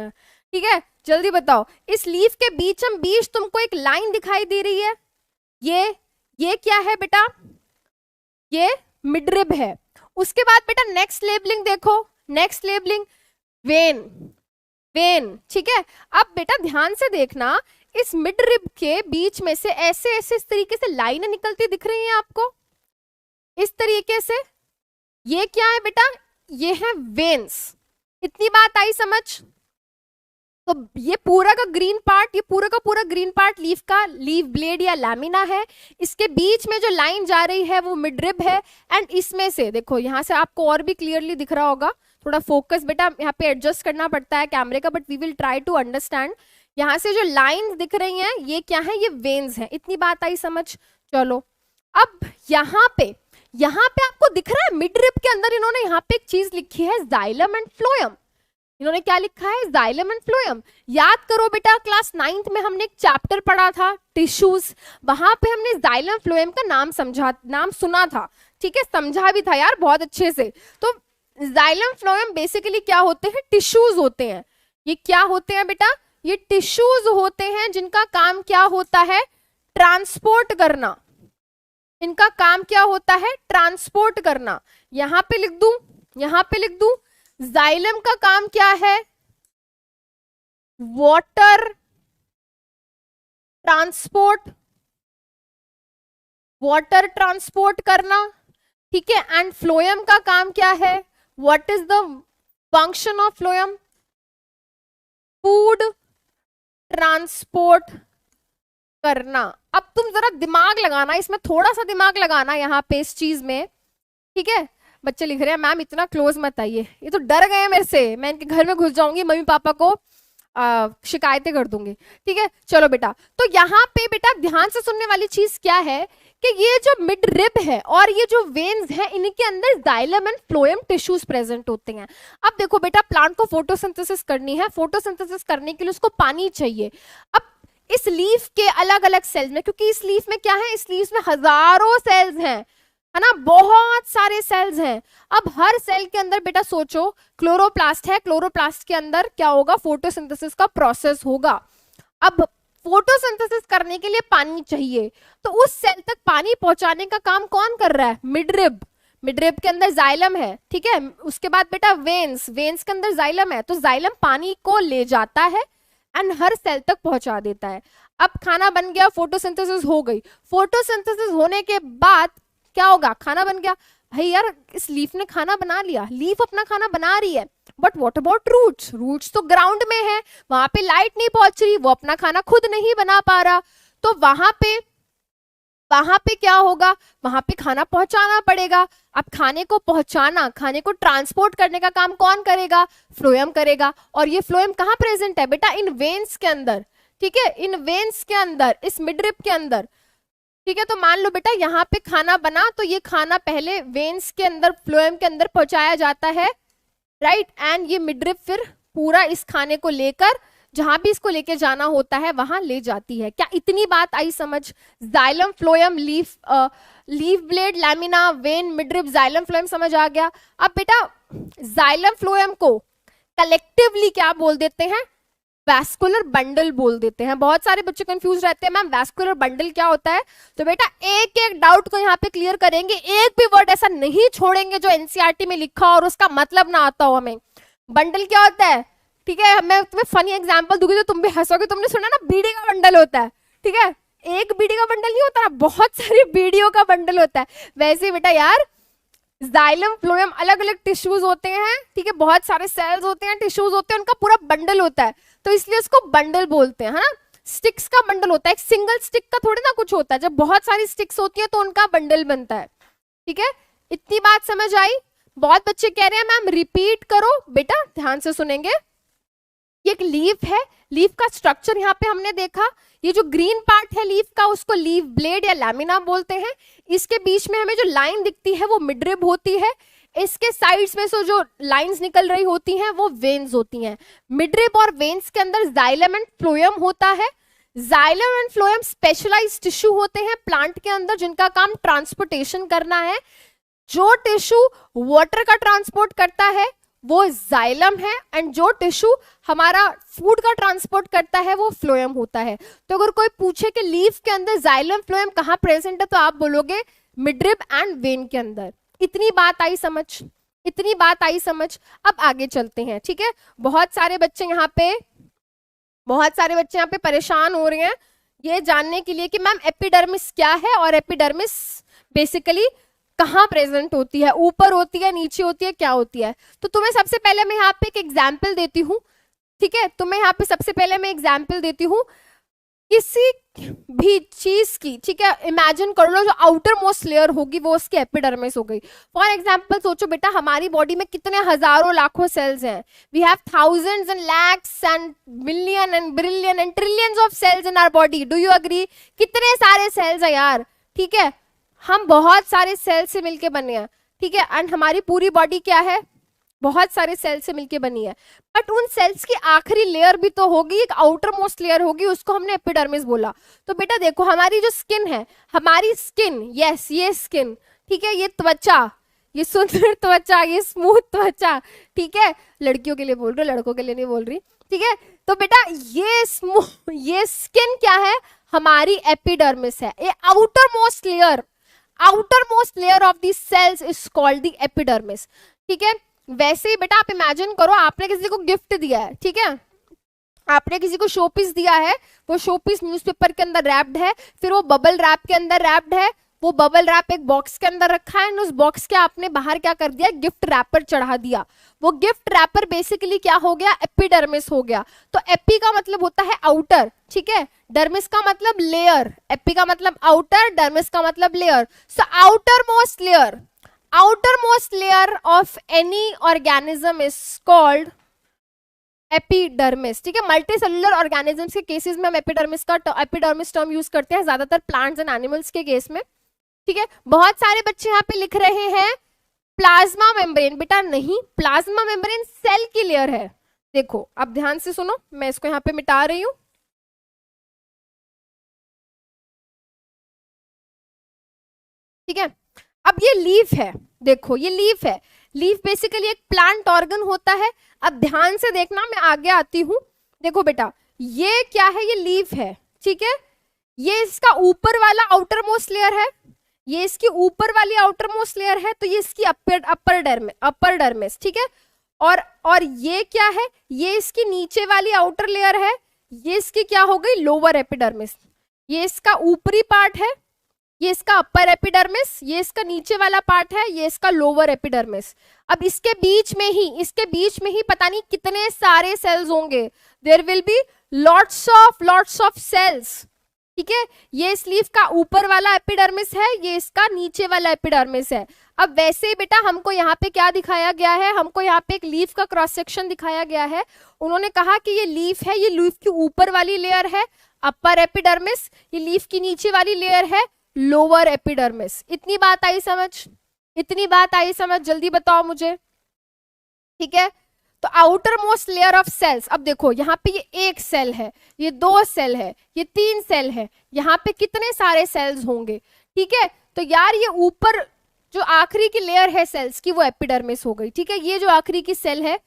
ठीक है। जल्दी बताओ, इस लीफ के बीचों बीच तुमको एक लाइन दिखाई दे रही है, ये क्या है बेटा, ये मिड रिब है। उसके बाद बेटा नेक्स्ट लेबलिंग देखो, नेक्स्ट लेबलिंग वेन, ठीक है। अब बेटा ध्यान से देखना, इस मिड रिब के बीच में से ऐसे ऐसे इस तरीके से लाइनें निकलती दिख रही हैं आपको, इस तरीके से। ये क्या है बेटा, ये है वेन्स। इतनी बात आई समझ। तो ये पूरा का ग्रीन पार्ट, ये पूरा का पूरा ग्रीन पार्ट लीफ का लीफ ब्लेड या लैमिना है, इसके बीच में जो लाइन जा रही है वो मिड रिब है, एंड इसमें से देखो यहाँ से आपको और भी क्लियरली दिख रहा होगा, थोड़ा फोकस बेटा यहाँ पे एडजस्ट करना पड़ता है कैमरे का, but we will try to understand. यहाँ से जो लाइंस दिख रही हैं ये क्या है, ये वेन्स हैं। इतनी बात आई समझ। चलो अब यहाँ पे आपको दिख रहा है मिड रिब के अंदर इन्होंने यहाँ पे एक चीज लिखी है, जाइलम एंड फ्लोएम। इन्होंने क्या लिखा है, जाइलम एंड फ्लोएम। याद करो बेटा क्लास 9th में हमने एक चैप्टर पढ़ा था टिश्यूज, वहां पे हमने जाइलम फ्लोएम का नाम सुना था, ठीक है, समझा भी था यार बहुत अच्छे से। तो जाइलम फ्लोएम बेसिकली क्या होते हैं, टिश्यूज होते हैं। ये क्या होते हैं बेटा? ये टिश्यूज होते हैं जिनका काम क्या होता है? ट्रांसपोर्ट करना। इनका काम क्या होता है? ट्रांसपोर्ट करना। यहां पे लिख दूं, यहां पे लिख दूं, जाइलम का काम क्या है? वाटर ट्रांसपोर्ट, वाटर ट्रांसपोर्ट करना, ठीक है। एंड फ्लोएम का काम क्या है? What is the function of phloem? Food transport करना। अब तुम जरा दिमाग लगाना, इसमें थोड़ा सा दिमाग लगाना यहाँ पे इस चीज में, ठीक है। बच्चे लिख रहे हैं मैम इतना क्लोज मत आइए, ये तो डर गए मेरे से, मैं इनके घर में घुस जाऊंगी, मम्मी पापा को शिकायतें कर दूंगी, ठीक है। चलो बेटा, तो यहाँ पे बेटा ध्यान से सुनने वाली चीज क्या है कि ये जो मिड रिब है और ये जो वेन्स है, इनके अंदर xylem and phloem tissues present होते हैं। अब देखो बेटा, प्लांट को फोटोसिंथेसिस करनी है, फोटोसिंथेसिस करने के लिए उसको पानी चाहिए। अब इस लीफ के अलग अलग सेल्स में, क्योंकि इस लीफ में क्या है, इस लीफ में हजारों सेल्स हैं, है ना, बहुत सारे सेल्स हैं। अब हर सेल के अंदर बेटा सोचो क्लोरोप्लास्ट है, क्लोरोप्लास्ट के अंदर क्या होगा? फोटोसिंथेसिस का प्रोसेस होगा। अब फोटोसिंथेसिस करने के लिए पानी चाहिए, तो उस सेल तक पानी पहुंचाने का काम कौन कर रहा है? मिडरिब। मिडरिब के अंदर जाइलम है, ठीक है। उसके बाद बेटा वेन्स, वेन्स के अंदर जाइलम है, तो जाइलम पानी को ले जाता है एंड हर सेल तक पहुंचा देता है। अब खाना बन गया, फोटोसिंथेसिस हो गई। फोटोसिंथेसिस होने के बाद क्या होगा? खाना बन गया। भाई यार, इस लीफ ने खाना बना लिया, लीफ अपना खाना बना रही है, but what about roots? Roots तो ग्राउंड में है, वहां पे लाइट नहीं पहुंच रही, वो अपना खाना खुद नहीं बना पा रहा, तो वहां पे क्या होगा? वहां पे खाना पहुंचाना पड़ेगा। अब खाने को पहुंचाना, खाने को ट्रांसपोर्ट करने का काम कौन करेगा? फ्लोएम करेगा। और ये फ्लोएम कहाँ प्रेजेंट है बेटा? इन वेन्स के अंदर, ठीक है, इन वेन्स के अंदर, इस मिडरिब के अंदर, ठीक है। तो मान लो बेटा यहाँ पे खाना बना, तो ये खाना पहले वेन्स के अंदर, फ्लोएम के अंदर पहुंचाया जाता है, राइट। एंड ये मिडरिब फिर पूरा इस खाने को लेकर जहां भी इसको लेके जाना होता है वहां ले जाती है। क्या इतनी बात आई समझ? Xylem, phloem, leaf, leaf blade, lamina, when, midrib, xylem, phloem समझ आ गया। अब बेटा जाइलम फ्लोएम को कलेक्टिवली क्या बोल देते हैं? वैस्कुलर बंडल बोल देते हैं। बहुत सारे बच्चे कंफ्यूज रहते हैं, मैम वैस्कुलर बंडल क्या होता है? तो बेटा एक एक डाउट को यहाँ पे क्लियर करेंगे, एक भी वर्ड ऐसा नहीं छोड़ेंगे जो एनसीईआरटी में लिखा और उसका मतलब ना आता हो हमें। बंडल क्या होता है, ठीक है, मैं तुम्हें फनी एग्जांपल दूंगी तो तुम भी हंसोगे। तुमने सुना ना बीड़ी का बंडल होता है, ठीक है, एक बीड़ी का बंडल नहीं होता ना, बहुत सारी बीड़ियों का बंडल होता है। वैसे बेटा यार जाइलम, फ्लोएम अलग अलग टिश्यूज होते हैं, ठीक है, बहुत सारे सेल्स होते हैं, टिश्यूज होते हैं, उनका पूरा बंडल होता है, तो इसलिए उसको बंडल बोलते हैं, है ना। स्टिक्स का बंडल होता है, एक सिंगल स्टिक का थोड़ी ना कुछ होता है, जब बहुत सारी स्टिक्स होती है तो उनका बंडल बनता है, ठीक है। इतनी बात समझ आई? बहुत बच्चे कह रहे हैं मैम रिपीट करो, बेटा ध्यान से सुनेंगे। ये एक लीफ है, लीफ का स्ट्रक्चर यहाँ पे हमने देखा, ये जो ग्रीन पार्ट है लीफ का उसको लीफ ब्लेड या लैमिना बोलते हैं। इसके बीच में हमें जो लाइन दिखती है वो मिडरिब होती है, इसके साइड्स में से जो लाइंस निकल रही होती हैं वो वेन्स होती हैं। मिडरिब और वेन्स के अंदर जाइलम एंड फ्लोएम होता है। Xylem and phloem specialized tissue होते हैं प्लांट के अंदर जिनका काम ट्रांसपोर्टेशन करना है। जो टिश्यू वाटर का ट्रांसपोर्ट करता है वो जाइलम है एंड जो टिश्यू हमारा फूड का ट्रांसपोर्ट करता है वो फ्लोएम होता है। तो अगर कोई पूछे कि लीफ के अंदर जाइलम फ्लोएम कहाँ प्रेजेंट है तो आप बोलोगे मिडरिब एंड वेन के अंदर। इतनी बात आई समझ? इतनी बात आई समझ? अब आगे चलते हैं, ठीक है। बहुत सारे बच्चे यहाँ पे परेशान हो रहे हैं ये जानने के लिए कि मैम एपिडर्मिस क्या है और एपिडर्मिस बेसिकली कहाँ प्रेजेंट होती है, ऊपर होती है, नीचे होती है, क्या होती है। तो तुम्हें सबसे पहले मैं यहाँ पे एक एग्जाम्पल देती हूँ, ठीक है, तुम्हें यहाँ पे सबसे पहले मैं एग्जाम्पल देती हूँ किसी भी चीज की, ठीक है। इमेजिन कर लो जो आउटर मोस्ट लेयर होगी वो उसकी एपिडर्मिस हो गई। फॉर एग्जाम्पल सोचो बेटा हमारी बॉडी में कितने हजारों लाखों सेल्स हैं। We have thousands and lakhs and million and billion and trillions of cells in our body. Do you agree? कितने सारे सेल्स है यार, ठीक है, हम बहुत सारे सेल से मिलके बने हैं, ठीक है। एंड हमारी पूरी बॉडी क्या है, बहुत सारे सेल से मिलके बनी है। बट उन सेल्स की आखिरी लेयर भी तो होगी, एक आउटर मोस्ट लेयर होगी, उसको हमने एपिडर्मिस बोला। तो बेटा देखो हमारी जो स्किन है, हमारी स्किन, यस ये स्किन, ठीक है, ये त्वचा, ये सुंदर त्वचा, ये स्मूथ त्वचा, ठीक है, लड़कियों के लिए बोल रही हूँ, लड़कों के लिए नहीं बोल रही, ठीक है। तो बेटा ये स्किन क्या है, हमारी एपिडर्मिस है, ये outer most layer of the cells is called the epidermis, ठीक है। वैसे ही बेटा आप इमेजिन करो, आपने किसी को गिफ्ट दिया है, ठीक है, आपने किसी को शोपीस दिया है, वो शोपीस न्यूज़पेपर के अंदर रैप्ड है, फिर वो बबल रैप के अंदर रैप्ड है, वो बबल रैप एक बॉक्स के अंदर रखा है, उस बॉक्स के आपने बाहर क्या कर दिया, गिफ्ट रैपर चढ़ा दिया, वो गिफ्ट रैपर बेसिकली क्या हो गया, एपिडर्मिस हो गया। तो एपी का मतलब होता है आउटर, ठीक है, डर्मिस का मतलब लेयर, एपी का मतलब आउटर, डर्मिस का मतलब layer. So outer most layer of any organism is called epidermis, ठीक है। मल्टी सेलुलर ऑर्गेनिजम्स के केसेस में हम एपिडर्मिस टर्म यूज करते हैं, ज्यादातर प्लांट्स एंड एनिमल्स के केस में, ठीक है। बहुत सारे बच्चे यहाँ पे लिख रहे हैं प्लाज्मा मेम्ब्रेन, बेटा नहीं, प्लाज्मा मेम्ब्रेन सेल की लेयर है। देखो अब ध्यान से सुनो, मैं इसको यहाँ पे मिटा रही हूं, ठीक है। अब ये लीफ है, देखो ये लीफ है, लीफ बेसिकली एक प्लांट ऑर्गन होता है। अब ध्यान से देखना, मैं आगे आती हूं, देखो बेटा ये क्या है, ये लीफ है, ठीक है, ये इसका ऊपर वाला आउटर मोस्ट लेयर है, ये इसकी ऊपर वाली आउटर मोस्ट लेयर है, तो ये इसकी अपर डर्मिस, ठीक है। और ये क्या है, ये इसकी नीचे वाली आउटर लेयर है, ये इसकी क्या हो गई, लोअर एपिडर्मिस, ये इसका ऊपरी पार्ट है, ये इसका अपर एपिडर्मिस, ये इसका नीचे वाला पार्ट है, ये इसका लोअर एपिडर्मिस। अब इसके बीच में ही पता नहीं कितने सारे सेल्स होंगे, there will be lots of cells, ठीक है। ये इस लीफ का ऊपर वाला एपिडर्मिस है, ये इसका नीचे वाला एपिडर्मिस है। अब वैसे ही बेटा हमको यहाँ पे क्या दिखाया गया है, हमको यहाँ पे एक लीफ का क्रॉस सेक्शन दिखाया गया है। उन्होंने कहा कि ये लीफ है, ये लीफ की ऊपर वाली लेयर है अपर एपिडर्मिस, ये लीफ की नीचे वाली लेयर है लोअर एपिडर्मिस। इतनी बात आई समझ, जल्दी बताओ मुझे, ठीक है। तो outer most layer of cells, अब देखो यहाँ पे ये एक सेल है, ये दो सेल है, ये तीन सेल है, यहाँ पे कितने सारे सेल्स होंगे, ठीक है। तो यार ये ऊपर जो आखिरी की लेयर है सेल्स की, वो एपिडर्मिस हो गई, ठीक है। ये जो आखिरी की सेल है,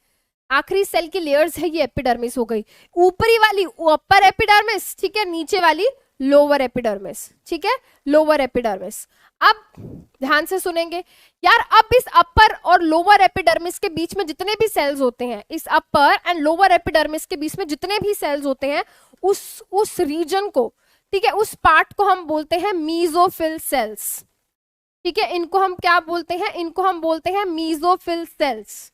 आखिरी सेल की लेयर्स है, ये एपिडर्मिस हो गई, ऊपरी वाली अपर एपिडर्मिस, ठीक है, नीचे वाली लोअर एपिडर्मिस, ठीक है, लोअर एपिडर्मिस। अब ध्यान से सुनेंगे यार, अब इस अपर और लोअर एपिडर्मिस के बीच में जितने भी सेल्स होते हैं, इस अपर एंड लोअर एपिडर्मिस के बीच में जितने भी सेल्स होते हैं, उस रीजन को, ठीक है, उस पार्ट को हम बोलते हैं मीजोफिल सेल्स, ठीक है। इनको हम क्या बोलते हैं, इनको हम बोलते हैं मीजोफिल सेल्स,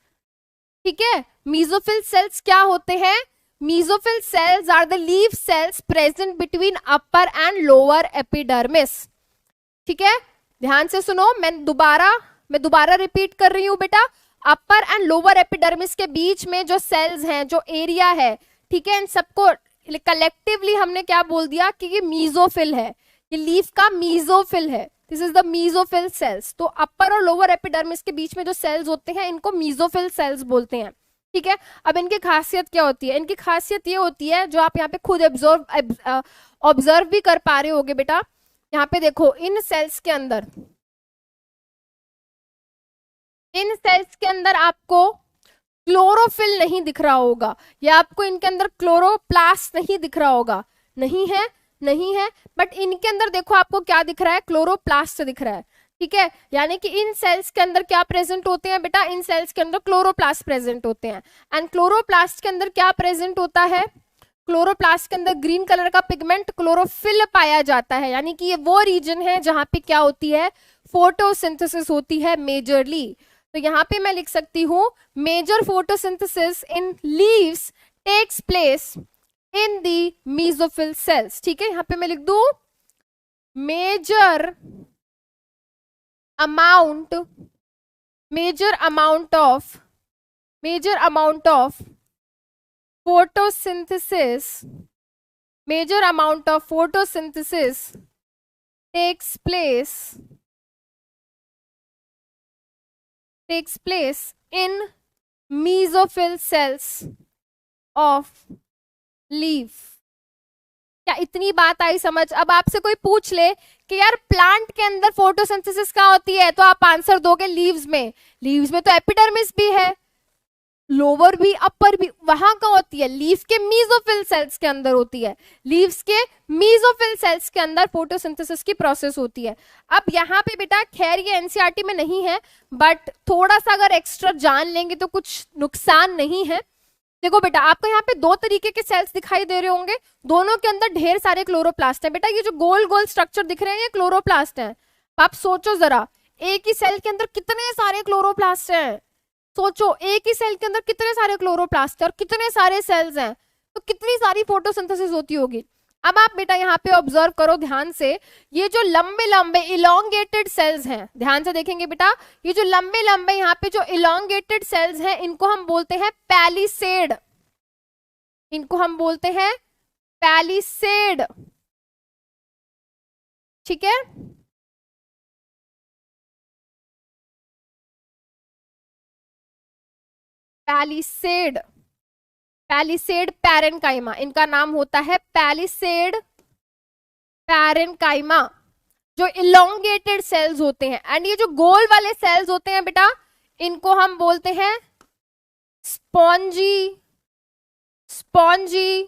ठीक है। मीजोफिल सेल्स क्या होते हैं, mesophyll cells are the leaf cells present between upper and lower epidermis, ठीक है। ध्यान से सुनो, मैं दोबारा रिपीट कर रही हूं बेटा, अपर एंड लोअर एपिडर्मिस के बीच में जो सेल्स हैं, जो एरिया है, ठीक है, इन सबको कलेक्टिवली हमने क्या बोल दिया कि ये मीजोफिल है, ये लीफ का मीजोफिल है, this is the mesophyll cells. तो अपर और लोअर एपिडर्मिस के बीच में जो सेल्स होते हैं, इनको मीजोफिल सेल्स बोलते हैं, ठीक है। अब इनकी खासियत क्या होती है, इनकी खासियत ये होती है, जो आप यहाँ पे खुद ऑब्जर्व भी कर पा रहे होगे बेटा, यहाँ पे देखो इन सेल्स के अंदर आपको क्लोरोफिल नहीं दिख रहा होगा, या आपको इनके अंदर क्लोरोप्लास्ट नहीं दिख रहा होगा, नहीं है, बट इनके अंदर देखो आपको क्या दिख रहा है, क्लोरोप्लास्ट दिख रहा है, ठीक है। यानी कि इन सेल्स के अंदर क्या प्रेजेंट होते हैं बेटा, इन सेल्स के अंदर क्लोरोप्लास्ट प्रेजेंट होते हैं। एंड क्लोरोप्लास्ट के अंदर क्या प्रेजेंट होता है, क्लोरोप्लास्ट के अंदर ग्रीन कलर का पिगमेंट क्लोरोफिल पाया जाता है, यानी कि ये वो रीजन है जहां पे क्या होती है, फोटोसिंथेसिस होती है मेजरली। तो यहाँ पे मैं लिख सकती हूँ, major photosynthesis in leaves takes place in the mesophyll cells, ठीक है। यहाँ पे मैं लिख दू major amount of photosynthesis takes place in mesophil cells of leaf. क्या इतनी बात आई समझ? अब आपसे कोई पूछ ले कि यार प्लांट के अंदर फोटोसिंथेसिस कहाँ होती है, तो आप आंसर दोगे लीव्स में। लीव्स में तो एपिडर्मिस भी है, लोअर भी अपर भी, वहां कहाँ होती है? लीफ के मीजोफिल सेल्स के अंदर होती है। लीव्स के मीजोफिल सेल्स के अंदर फोटोसिंथेसिस की प्रोसेस होती है। अब यहाँ पे बेटा खैर ये एनसीईआरटी में नहीं है, बट थोड़ा सा अगर एक्स्ट्रा जान लेंगे तो कुछ नुकसान नहीं है। देखो बेटा, आपको यहाँ पे दो तरीके के सेल्स दिखाई दे रहे होंगे, दोनों के अंदर ढेर सारे क्लोरोप्लास्ट है। बेटा ये जो गोल गोल स्ट्रक्चर दिख रहे हैं ये क्लोरोप्लास्ट है। आप सोचो जरा, एक ही सेल के अंदर कितने सारे क्लोरोप्लास्ट हैं। सोचो एक ही सेल के अंदर कितने सारे क्लोरोप्लास्ट है और कितने सारे सेल्स हैं, तो कितनी सारी फोटोसिंथेसिस होती होगी। अब आप बेटा यहाँ पे ऑब्जर्व करो ध्यान से, ये जो लंबे लंबे इलोंगेटेड सेल्स हैं, ध्यान से देखेंगे बेटा, ये जो लंबे लंबे यहाँ पे जो इलोंगेटेड सेल्स हैं इनको हम बोलते हैं पैलिसेड। इनको हम बोलते हैं पैलिसेड, ठीक है। पैलिसेड, पैलिसेड पैरेन्काइमा, इनका नाम होता है पैलिसेड पैरेन्काइमा, जो इलोंगेटेड सेल्स होते हैं। एंड ये जो गोल वाले सेल्स होते हैं बेटा, इनको हम बोलते हैं स्पॉन्जी, स्पॉन्जी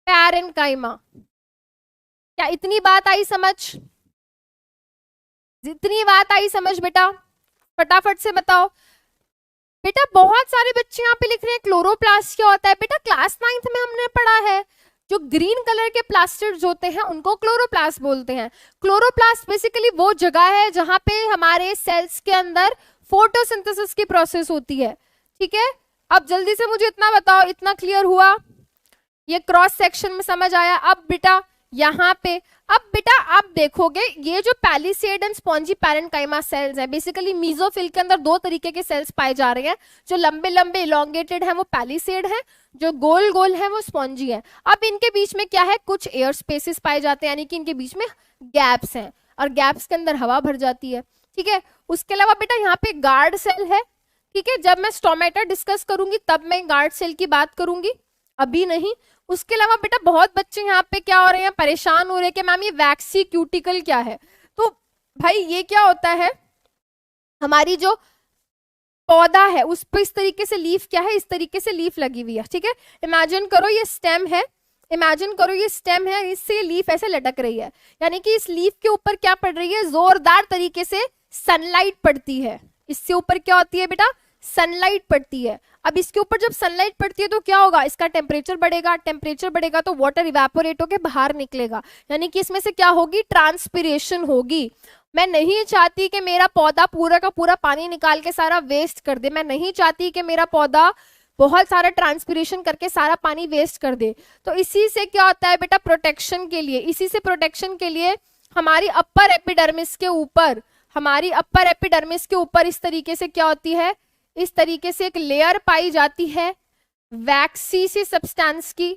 पैरेन्काइमा। क्या इतनी बात आई समझ? जितनी बात आई समझ बेटा, फटाफट से बताओ। बेटा बहुत सारे बच्चे यहाँ पे लिख रहे हैं क्लोरोप्लास्ट क्या होता है। बेटा क्लास 9th में हमने पढ़ा है, जो ग्रीन कलर के प्लास्टिड्स होते हैं उनको क्लोरोप्लास्ट बोलते हैं। क्लोरोप्लास्ट बेसिकली वो जगह है जहां पे हमारे सेल्स के अंदर फोटोसिंथेसिस की प्रोसेस होती है, ठीक है। अब जल्दी से मुझे इतना बताओ, इतना क्लियर हुआ? ये क्रॉस सेक्शन में समझ आया? अब बेटा यहाँ पे, अब बेटा आप देखोगे ये जो palisade and spongy parenchyma sales हैं, बेसिकली मीजोफिल के अंदर दो तरीके के सेल्स पाए जा रहे हैं। जो लंबे लंबे इलोंगेटेड हैं वो पैलिसेड है, जो गोल गोल है वो स्पॉन्जी है। अब इनके बीच में क्या है, कुछ एयर स्पेसेस पाए जाते हैं, यानी कि इनके बीच में गैप्स हैं और गैप्स के अंदर हवा भर जाती है, ठीक है। उसके अलावा बेटा यहाँ पे गार्ड सेल है, ठीक है। जब मैं स्टोमेटा डिस्कस करूंगी तब मैं गार्ड सेल की बात करूंगी, अभी नहीं। उसके अलावा बेटा बहुत बच्चे यहाँ पे क्या हो रहे हैं, परेशान हो रहे हैं कि मैम ये वैक्सी क्यूटिकल क्या है। तो भाई ये क्या होता है, हमारी जो पौधा है उस पर इस तरीके से लीफ क्या है, इस तरीके से लीफ लगी हुई है, ठीक है। इमेजिन करो ये स्टेम है, इमेजिन करो ये स्टेम है, इससे लीफ ऐसे लटक रही है, यानी कि इस लीफ के ऊपर क्या पड़ रही है, जोरदार तरीके से सनलाइट पड़ती है। इससे ऊपर क्या होती है बेटा, सनलाइट पड़ती है। अब इसके ऊपर जब सनलाइट पड़ती है तो क्या होगा, इसका टेम्परेचर बढ़ेगा, टेम्परेचर बढ़ेगा तो वाटर इवेपोरेट होकर बाहर निकलेगा, यानी कि इसमें से क्या होगी, ट्रांसपिरेशन होगी। मैं नहीं चाहती कि मेरा पौधा पूरा का पूरा पानी निकाल के सारा वेस्ट कर दे, मैं नहीं चाहती कि मेरा पौधा बहुत सारा ट्रांसपिरेशन करके सारा पानी वेस्ट कर दे। तो इसी से क्या होता है बेटा, प्रोटेक्शन के लिए, इसी से प्रोटेक्शन के लिए हमारी अपर एपिडर्मिस के ऊपर, हमारी अपर एपिडर्मिस के ऊपर इस तरीके से क्या होती है, इस तरीके से एक लेयर पाई जाती है वैक्सी सी सब्सटेंस की,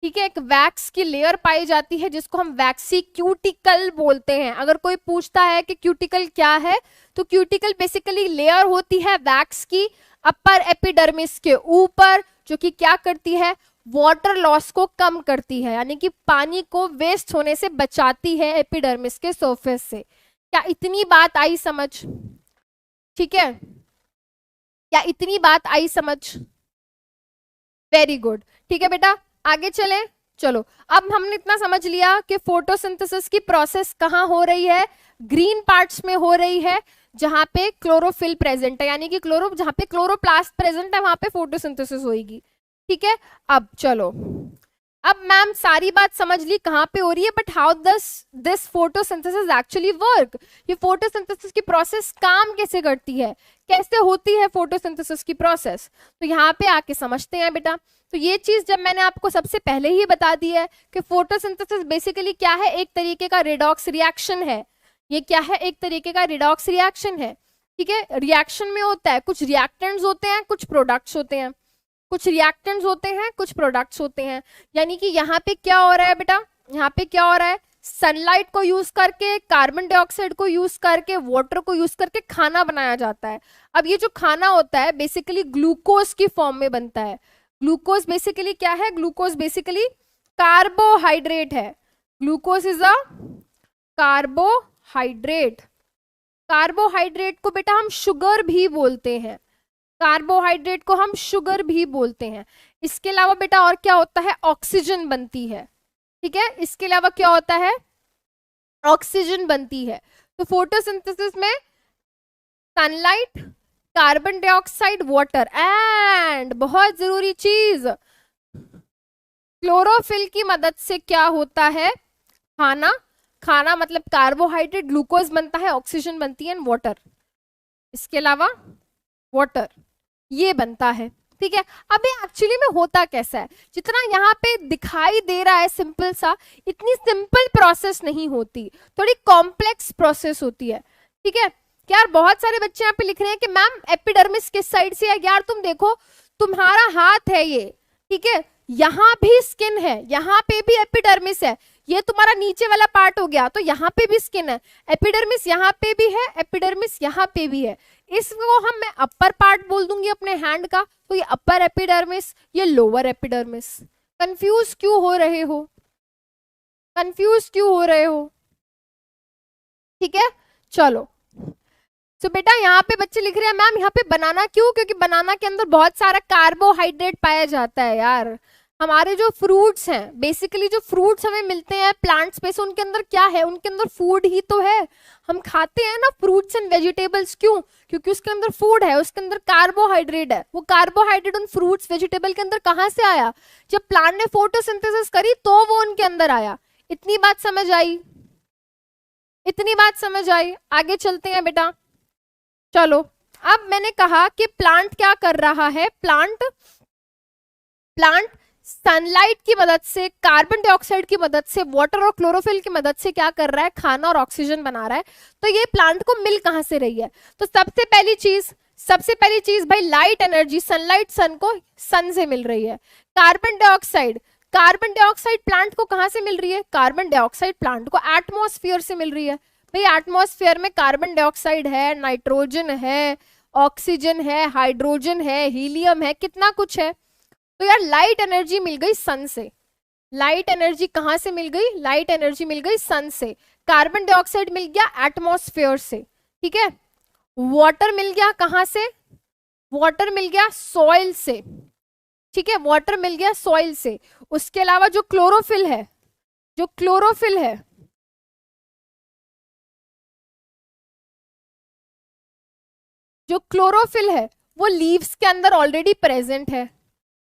ठीक है। एक वैक्स की लेयर पाई जाती है जिसको हम वैक्सी क्यूटिकल बोलते हैं। अगर कोई पूछता है कि क्यूटिकल क्या है, तो क्यूटिकल बेसिकली लेयर होती है वैक्स की अपर एपिडर्मिस के ऊपर, जो कि क्या करती है, वाटर लॉस को कम करती है, यानी कि पानी को वेस्ट होने से बचाती है एपिडर्मिस के सरफेस से। क्या इतनी बात आई समझ? ठीक है, क्या इतनी बात आई समझ? वेरी गुड, ठीक है बेटा, आगे चले। चलो अब हमने इतना समझ लिया कि फोटोसिंथेसिस की प्रोसेस कहाँ हो रही है, ग्रीन पार्ट्स में हो रही है जहां पे क्लोरोफिल प्रेजेंट है, यानी कि जहां पे क्लोरोप्लास्ट प्रेजेंट है वहां पे फोटोसिंथेसिस होगी, ठीक है। अब चलो, अब मैम सारी बात समझ ली कहाँ पे हो रही है, but how this photosynthesis actually work, ये फोटोसिंथेसिस की प्रोसेस काम कैसे करती है, कैसे होती है फोटोसिंथेसिस की प्रोसेस, तो यहाँ पे आके समझते हैं बेटा। तो ये चीज जब मैंने आपको सबसे पहले ही बता दी है कि फोटोसिंथेसिस बेसिकली क्या है, एक तरीके का रिडॉक्स रिएक्शन है। ये क्या है, एक तरीके का रिडॉक्स रिएक्शन है, ठीक है। रिएक्शन में होता है, कुछ रिएक्टेंट्स होते हैं, कुछ प्रोडक्ट्स होते हैं, कुछ रिएक्टेंट्स होते हैं, कुछ प्रोडक्ट्स होते हैं। यानी कि यहाँ पे क्या हो रहा है बेटा, यहाँ पे क्या हो रहा है, सनलाइट को यूज करके, कार्बन डाइऑक्साइड को यूज करके, वाटर को यूज करके खाना बनाया जाता है। अब ये जो खाना होता है बेसिकली ग्लूकोज की फॉर्म में बनता है। ग्लूकोज बेसिकली क्या है, ग्लूकोज बेसिकली कार्बोहाइड्रेट है। Glucose is a carbohydrate. Carbohydrate को बेटा हम शुगर भी बोलते हैं, कार्बोहाइड्रेट को हम शुगर भी बोलते हैं। इसके अलावा बेटा और क्या होता है, ऑक्सीजन बनती है, ठीक है। इसके अलावा क्या होता है, ऑक्सीजन बनती है। तो फोटोसिंथेसिस में sunlight, carbon dioxide, water and बहुत जरूरी चीज क्लोरोफिल की मदद से क्या होता है, खाना। खाना मतलब कार्बोहाइड्रेट, ग्लूकोज बनता है, ऑक्सीजन बनती है, वाटर। इसके अलावा वाटर ये बनता है, ठीक है। अब ये एक्चुअली में होता कैसा है, जितना यहाँ पे दिखाई दे रहा है सिंपल सा, इतनी सिंपल प्रोसेस नहीं होती, थोड़ी कॉम्प्लेक्स प्रोसेस होती है, ठीक है। यार बहुत सारे बच्चे यहाँ पे लिख रहे हैं कि मैम एपिडर्मिस किस साइड से है। यार तुम देखो, तुम्हारा हाथ है ये, ठीक है, यहाँ भी स्किन है, यहाँ पे भी एपिडर्मिस है, ये तुम्हारा नीचे वाला पार्ट हो गया, तो यहाँ पे भी स्किन है, एपिडर्मिस यहाँ पे भी है, एपिडर्मिस यहाँ पे भी है। इसको हम मैं अपर पार्ट बोल दूंगी अपने हैंड का, तो ये अपर एपिडर्मिस, ये लोअर एपिडर्मिस। कंफ्यूज क्यों हो रहे हो, कंफ्यूज क्यों हो रहे हो, ठीक है। चलो तो बेटा यहाँ पे बच्चे लिख रहे हैं मैम यहाँ पे बनाना क्यों, क्योंकि बनाना के अंदर बहुत सारा कार्बोहाइड्रेट पाया जाता है। यार हमारे जो फ्रूट्स हैं, बेसिकली जो फ्रूट्स हमें मिलते हैं प्लांट्स पे से, उनके अंदर क्या है, उनके अंदर फूड ही तो है। हम खाते हैं ना फ्रूट्स एंड वेजिटेबल्स, क्यों, क्योंकि उसके अंदर फूड है, उसके अंदर कार्बोहाइड्रेट है। वो कार्बोहाइड्रेट उन फ्रूट्स वेजिटेबल के अंदर कहाँ से आया, जब प्लांट ने फोटोसिंथेसिस करी तो वो उनके अंदर आया। इतनी बात समझ आई, इतनी बात समझ आई। आगे चलते हैं बेटा। चलो अब मैंने कहा कि प्लांट क्या कर रहा है, प्लांट सनलाइट की मदद से, कार्बन डाइऑक्साइड की मदद से, वाटर और क्लोरोफिल की मदद से क्या कर रहा है, खाना और ऑक्सीजन बना रहा है। तो ये प्लांट को मिल कहां से रही है, तो सबसे पहली चीज भाई लाइट एनर्जी, सनलाइट सन को सन से मिल रही है। कार्बन डाइऑक्साइड प्लांट को कहां से मिल रही है, कार्बन डाइऑक्साइड प्लांट को एटमॉस्फेयर से मिल रही है। भाई एटमॉस्फेयर में कार्बन डाइऑक्साइड है, नाइट्रोजन है, ऑक्सीजन है, हाइड्रोजन है, हीलियम है, कितना कुछ है। तो यार लाइट एनर्जी मिल गई सन से। लाइट एनर्जी कहां से मिल गई, लाइट एनर्जी मिल गई सन से। कार्बन डाइऑक्साइड मिल गया एटमॉस्फेयर से, ठीक है। वाटर मिल गया कहां से, वाटर मिल गया सॉइल से, ठीक है, वाटर मिल गया सॉइल से। उसके अलावा जो क्लोरोफिल है, जो क्लोरोफिल है वो लीव्स के अंदर ऑलरेडी प्रेजेंट है।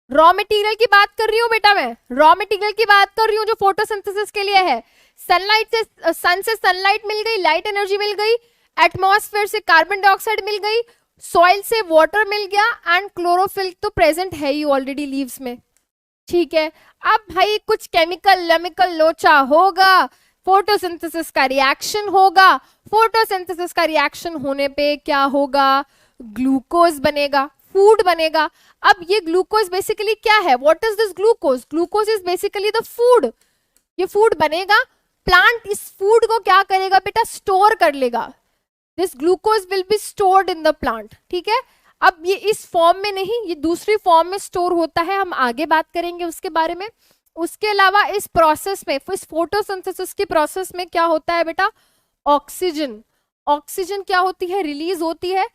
रॉ मटेरियल की बात कर रही हूं बेटा, मैं रॉ मटेरियल की बात कर रही हूं जो फोटोसिंथेसिस के लिए है। सनलाइट से, सन से सनलाइट मिल गई, लाइट एनर्जी मिल गई, एटमॉस्फेयर से कार्बन डाइऑक्साइड मिल गई, सॉइल से वाटर मिल गया एंड क्लोरोफिल तो प्रेजेंट है ही ऑलरेडी लीव्स में, ठीक है। अब भाई कुछ केमिकल लोचा होगा, फोटोसिंथेसिस का रिएक्शन होगा, फोटोसिंथेसिस का रिएक्शन होने पे क्या होगा, ग्लूकोज बनेगा, फूड बनेगा। अब ये ग्लूकोज बेसिकली क्या है, what is this glucose, glucose is basically the food. ये फूड बनेगा, प्लांट इस फूड को क्या करेगा बेटा, स्टोर कर लेगा। This glucose will be stored in the plant, ठीक है। अब ये इस फॉर्म में नहीं, ये दूसरी फॉर्म में स्टोर होता है, हम आगे बात करेंगे उसके बारे में। उसके अलावा इस प्रोसेस में, इस फोटोसिंथेसिस की प्रोसेस में क्या होता है बेटा, ऑक्सीजन, ऑक्सीजन क्या होती है, रिलीज होती है,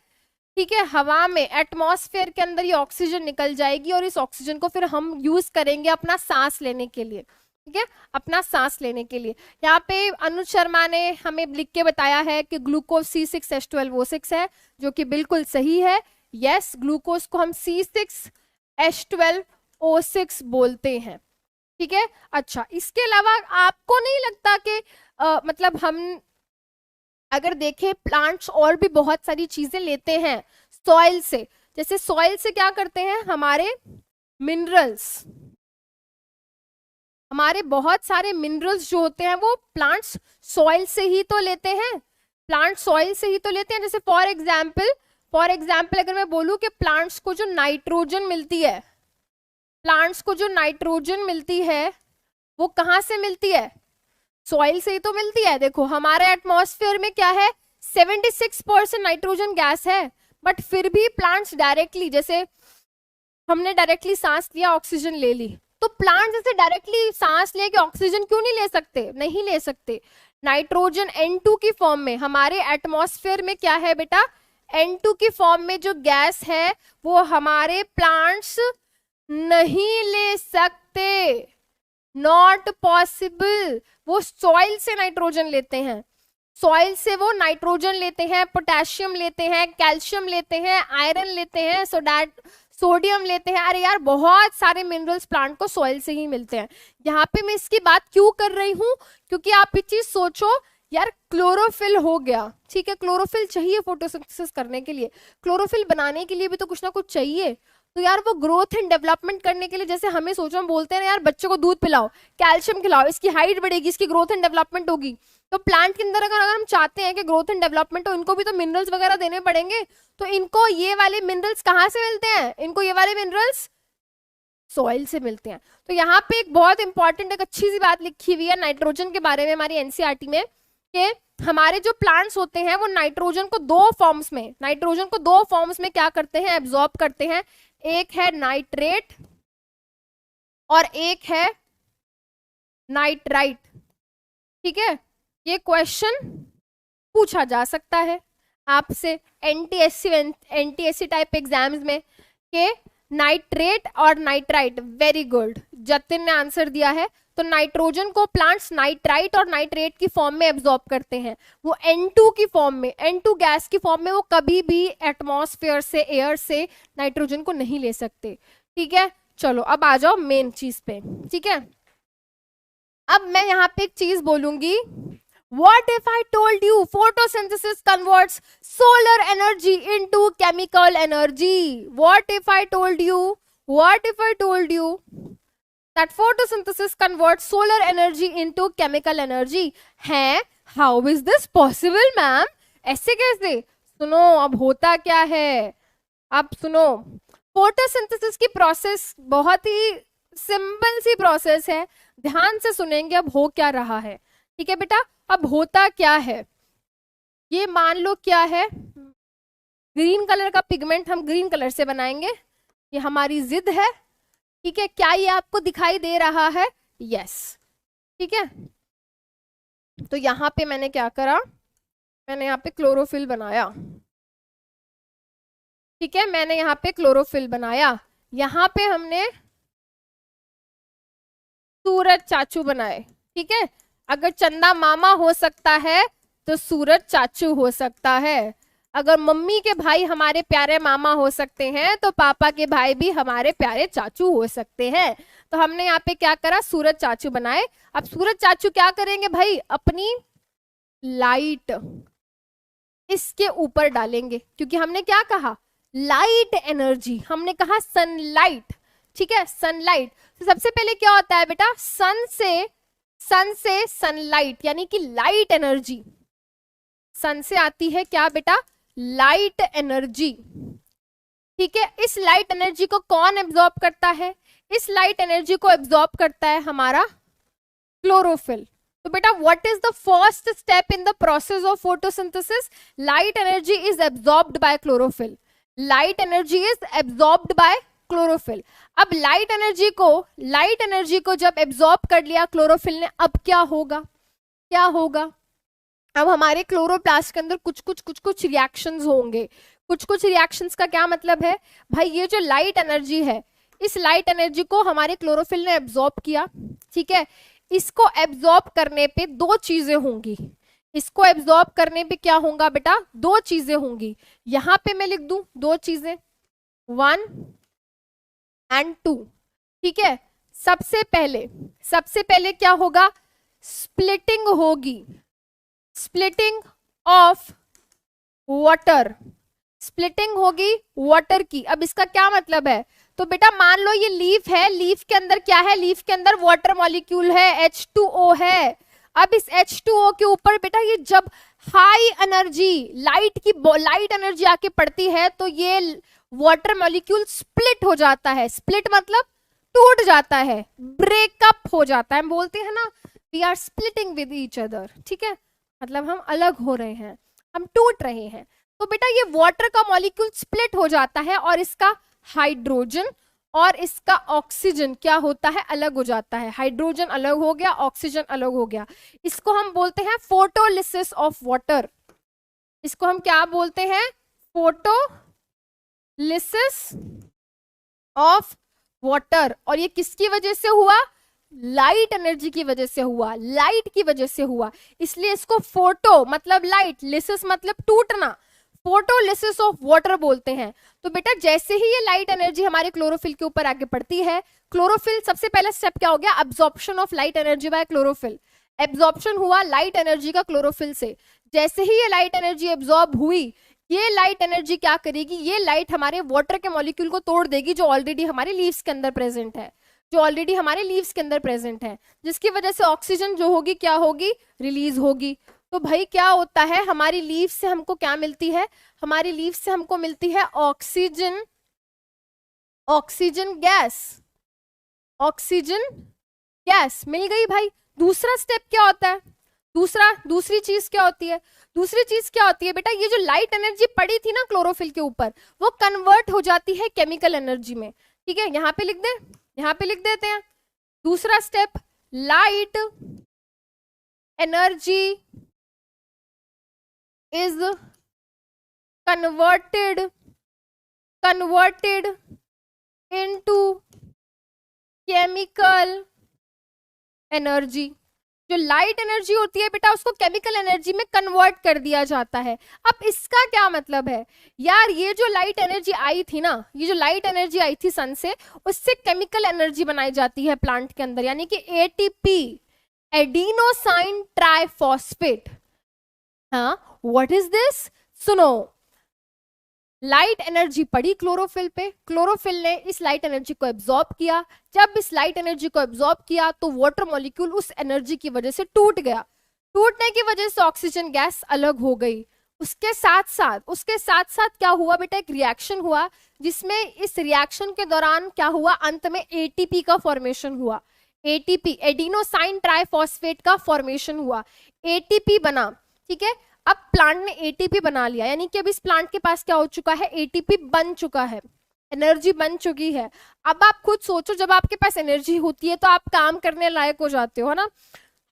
ठीक है। हवा में, एटमॉस्फेयर के अंदर ये ऑक्सीजन निकल जाएगी और इस ऑक्सीजन को फिर हम यूज करेंगे अपना सांस लेने के लिए, ठीक है, अपना सांस लेने के लिए। यहाँ पे अनुज शर्मा ने हमें लिख के बताया है कि ग्लूकोज C6H12O6 है, जो कि बिल्कुल सही है। यस, ग्लूकोज को हम C6H12O6 बोलते हैं, ठीक है। अच्छा, इसके अलावा आपको नहीं लगता कि मतलब हम अगर देखें प्लांट्स और भी बहुत सारी चीजें लेते हैं सॉइल से, जैसे सॉइल से क्या करते हैं, हमारे मिनरल्स, हमारे बहुत सारे मिनरल्स जो होते हैं वो प्लांट्स सॉइल से ही तो लेते हैं, प्लांट सॉइल से ही तो लेते हैं। जैसे फॉर एग्जाम्पल अगर मैं बोलूं कि प्लांट्स को जो नाइट्रोजन मिलती है, प्लांट्स को जो नाइट्रोजन मिलती है वो कहाँ से मिलती है, सॉइल से ही तो मिलती है। देखो हमारे एटमॉस्फेयर में क्या है, 76% नाइट्रोजन गैस है, बट फिर भी प्लांट्स डायरेक्टली, जैसे हमने डायरेक्टली सांस लिया, ऑक्सीजन ले ली, तो प्लांट जैसे डायरेक्टली सांस लेके ऑक्सीजन क्यों नहीं ले सकते? नहीं ले सकते। नाइट्रोजन N2 की फॉर्म में हमारे एटमॉस्फेयर में क्या है बेटा? N2 की फॉर्म में जो गैस है वो हमारे प्लांट्स नहीं ले सकते, नॉट पॉसिबल। वो सॉइल से नाइट्रोजन लेते हैं, सॉइल से वो नाइट्रोजन लेते हैं, पोटेशियम लेते हैं, कैल्शियम लेते हैं, आयरन लेते हैं, सोडियम लेते हैं। अरे यार बहुत सारे मिनरल्स प्लांट को सॉइल से ही मिलते हैं। यहाँ पे मैं इसकी बात क्यों कर रही हूँ? क्योंकि आप ये चीज सोचो यार, क्लोरोफिल हो गया, ठीक है, क्लोरोफिल चाहिए फोटोसिंथेसिस करने के लिए, क्लोरोफिल बनाने के लिए भी तो कुछ ना कुछ चाहिए। तो यार वो ग्रोथ एंड डेवलपमेंट करने के लिए, जैसे हमें सोचो, हम बोलते हैं ना यार बच्चे को दूध पिलाओ, कैल्शियम खिलाओ, इसकी हाइट बढ़ेगी, इसकी ग्रोथ एंड डेवलपमेंट होगी। तो प्लांट के अंदर अगर हम चाहते हैं कि ग्रोथ एंड डेवलपमेंट हो, इनको भी तो मिनरल्स वगैरह देने पड़ेंगे। तो इनको ये वाले मिनरल्स कहाँ से मिलते हैं? इनको ये वाले मिनरल्स सॉइल से मिलते हैं। तो यहाँ पे एक बहुत इंपॉर्टेंट, एक अच्छी सी बात लिखी हुई है नाइट्रोजन के बारे में हमारी एनसीईआरटी में, कि हमारे जो प्लांट्स होते हैं वो नाइट्रोजन को दो फॉर्म्स में क्या करते हैं? एब्जॉर्ब करते हैं। एक है नाइट्रेट और एक है नाइट्राइट, ठीक है। ये क्वेश्चन पूछा जा सकता है आपसे एनटीएससी टाइप एग्जाम्स में, कि नाइट्रेट और नाइट्राइट। वेरी गुड, जतिन ने आंसर दिया है। तो नाइट्रोजन को प्लांट्स नाइट्राइट और नाइट्रेट की फॉर्म में एब्जॉर्ब करते हैं। वो N2 की फॉर्म में, N2 गैस की फॉर्म में वो कभी भी एटमॉस्फेयर से, एयर से नाइट्रोजन को नहीं ले सकते, ठीक है। चलो अब आ जाओ मेन चीज पे, ठीक है। अब मैं यहाँ पे एक चीज बोलूंगी, What if I told you photosynthesis converts solar energy into chemical energy? What if I told you that photosynthesis converts solar energy into chemical energy? है, how is this possible, ma'am? ऐसे कैसे? सुनो अब होता क्या है, अब सुनो। फोटोसिंथेसिस की प्रोसेस बहुत ही सिंपल सी प्रोसेस है, ध्यान से सुनेंगे अब हो क्या रहा है, ठीक है बेटा। अब होता क्या है, ये मान लो क्या है, ग्रीन कलर का पिगमेंट हम ग्रीन कलर से बनाएंगे, ये हमारी जिद है, ठीक है। क्या ये आपको दिखाई दे रहा है? यस, ठीक है। तो यहाँ पे मैंने क्या करा, मैंने यहाँ पे क्लोरोफिल बनाया, ठीक है। मैंने यहाँ पे क्लोरोफिल बनाया, यहाँ पे हमने सूरज चाचू बनाए, ठीक है। अगर चंदा मामा हो सकता है तो सूरज चाचू हो सकता है। अगर मम्मी के भाई हमारे प्यारे मामा हो सकते हैं तो पापा के भाई भी हमारे प्यारे चाचू हो सकते हैं। तो हमने यहाँ पे क्या करा, सूरज चाचू बनाए। अब सूरज चाचू क्या करेंगे भाई, अपनी लाइट इसके ऊपर डालेंगे, क्योंकि हमने क्या कहा, लाइट एनर्जी, हमने कहा सनलाइट, ठीक है, सनलाइट। तो सबसे पहले क्या होता है बेटा, सन से सनलाइट यानी कि लाइट एनर्जी, सन से आती है क्या बेटा, लाइट एनर्जी, ठीक है। इस लाइट एनर्जी को कौन एब्जॉर्ब करता है? इस लाइट एनर्जी को एब्जॉर्ब करता है हमारा क्लोरोफिल। तो बेटा what is the first step in the process of photosynthesis? Light energy is absorbed bye chlorophyll, light energy is absorbed bye chlorophyll. अब लाइट एनर्जी को जब एब्जॉर्ब कर लिया क्लोरोफिल ने, अब क्या होगा, अब हमारे क्लोरोप्लास्ट के अंदर कुछ रिएक्शंस होंगे। कुछ रिएक्शंस का क्या मतलब है भाई, ये जो लाइट एनर्जी है, इस लाइट एनर्जी को हमारे क्लोरोफिल ने एब्जॉर्ब किया, ठीक है। इसको एब्जॉर्ब करने पे दो चीजें होंगी, इसको एब्जॉर्ब करने पे क्या होगा बेटा, दो चीजें होंगी। यहां पे मैं लिख दूं दो चीजें, 1 और 2, ठीक है। सबसे पहले क्या होगा, स्प्लिटिंग होगी, स्प्लिटिंग ऑफ वाटर, स्प्लिटिंग होगी वाटर की। अब इसका क्या मतलब है, तो बेटा मान लो ये लीफ है, लीफ के अंदर क्या है, लीफ के अंदर वाटर मॉलिक्यूल है, H2O है। अब इस H2O के ऊपर बेटा ये जब हाई एनर्जी लाइट एनर्जी आके पड़ती है तो ये वाटर मॉलिक्यूल स्प्लिट हो जाता है। स्प्लिट मतलब टूट जाता है, ब्रेकअप हो जाता है। हम बोलते हैं ना we are splitting with each other, ठीक है, मतलब हम अलग हो रहे हैं, हम टूट रहे हैं। तो बेटा ये वाटर का मॉलिक्यूल स्प्लिट हो जाता है और इसका हाइड्रोजन और इसका ऑक्सीजन क्या होता है, अलग हो जाता है। हाइड्रोजन अलग हो गया, ऑक्सीजन अलग हो गया। इसको हम बोलते हैं फोटोलिसिस ऑफ वाटर। इसको हम क्या बोलते हैं, फोटोलिसिस ऑफ वाटर। और ये किसकी वजह से हुआ, लाइट एनर्जी की वजह से हुआ, लाइट की वजह से हुआ। इसलिए इसको फोटो मतलब लाइट, लिसिस मतलब टूटना, फोटोलिसिस ऑफ वाटर बोलते हैं। तो बेटा जैसे ही ये लाइट एनर्जी हमारे क्लोरोफिल के ऊपर आगे बढ़ती है, क्लोरोफिल सबसे पहला स्टेप क्या हो गया, absorption of light energy by chlorophyll. Absorption हुआ लाइट एनर्जी का क्लोरोफिल से। जैसे ही ये लाइट एनर्जी एब्जॉर्ब हुई, ये लाइट एनर्जी क्या करेगी, ये लाइट हमारे वाटर के मॉलिक्यूल को तोड़ देगी जो ऑलरेडी हमारे लीव्स के अंदर प्रेजेंट है, जो ऑलरेडी हमारे लीव्स के अंदर प्रेजेंट है, जिसकी वजह से ऑक्सीजन जो होगी क्या होगी, रिलीज होगी। तो भाई क्या होता है, हमारी लीव से हमको क्या मिलती है, हमारी लीव से हमको मिलती है oxygen, oxygen gas, oxygen gas मिल गई भाई। दूसरा स्टेप क्या होता है, दूसरी चीज क्या होती है, दूसरी चीज क्या होती है बेटा, ये जो लाइट एनर्जी पड़ी थी ना क्लोरोफिल के ऊपर, वो कन्वर्ट हो जाती है केमिकल एनर्जी में। ठीक है, यहाँ पे लिख दे, यहाँ पे लिख देते हैं। दूसरा step, light energy is converted into chemical energy। जो लाइट एनर्जी होती है बेटा उसको केमिकल एनर्जी में कन्वर्ट कर दिया जाता है। अब इसका क्या मतलब है यार, ये जो लाइट एनर्जी आई थी ना, ये जो लाइट एनर्जी आई थी सन से, उससे केमिकल एनर्जी बनाई जाती है प्लांट के अंदर, यानी कि एटीपी, एडिनोसाइन ट्राइफॉस्फेट। हाँ, व्हाट इज दिस, सुनो, लाइट एनर्जी पड़ी क्लोरोफिल पे, क्लोरोफिल ने इस लाइट एनर्जी को एब्जॉर्ब किया। जब इस लाइट एनर्जी को एब्जॉर्ब किया तो वाटर मॉलिक्यूल उस एनर्जी की वजह से टूट गया, टूटने की वजह से ऑक्सीजन गैस अलग हो गई। उसके साथ साथ क्या हुआ बेटा, एक रिएक्शन हुआ, जिसमें इस रिएक्शन के दौरान क्या हुआ, अंत में एटीपी का फॉर्मेशन हुआ। एटीपी, एडिनोसाइन ट्राइफॉस्फेट का फॉर्मेशन हुआ, एटीपी बना। ठीक है, अब प्लांट ने एटीपी बना लिया, यानी कि अब इस प्लांट के पास क्या हो चुका है, एटीपी बन चुका है, एनर्जी बन चुकी है। अब आप खुद सोचो, जब आपके पास एनर्जी होती है तो आप काम करने लायक हो जाते हो, है ना।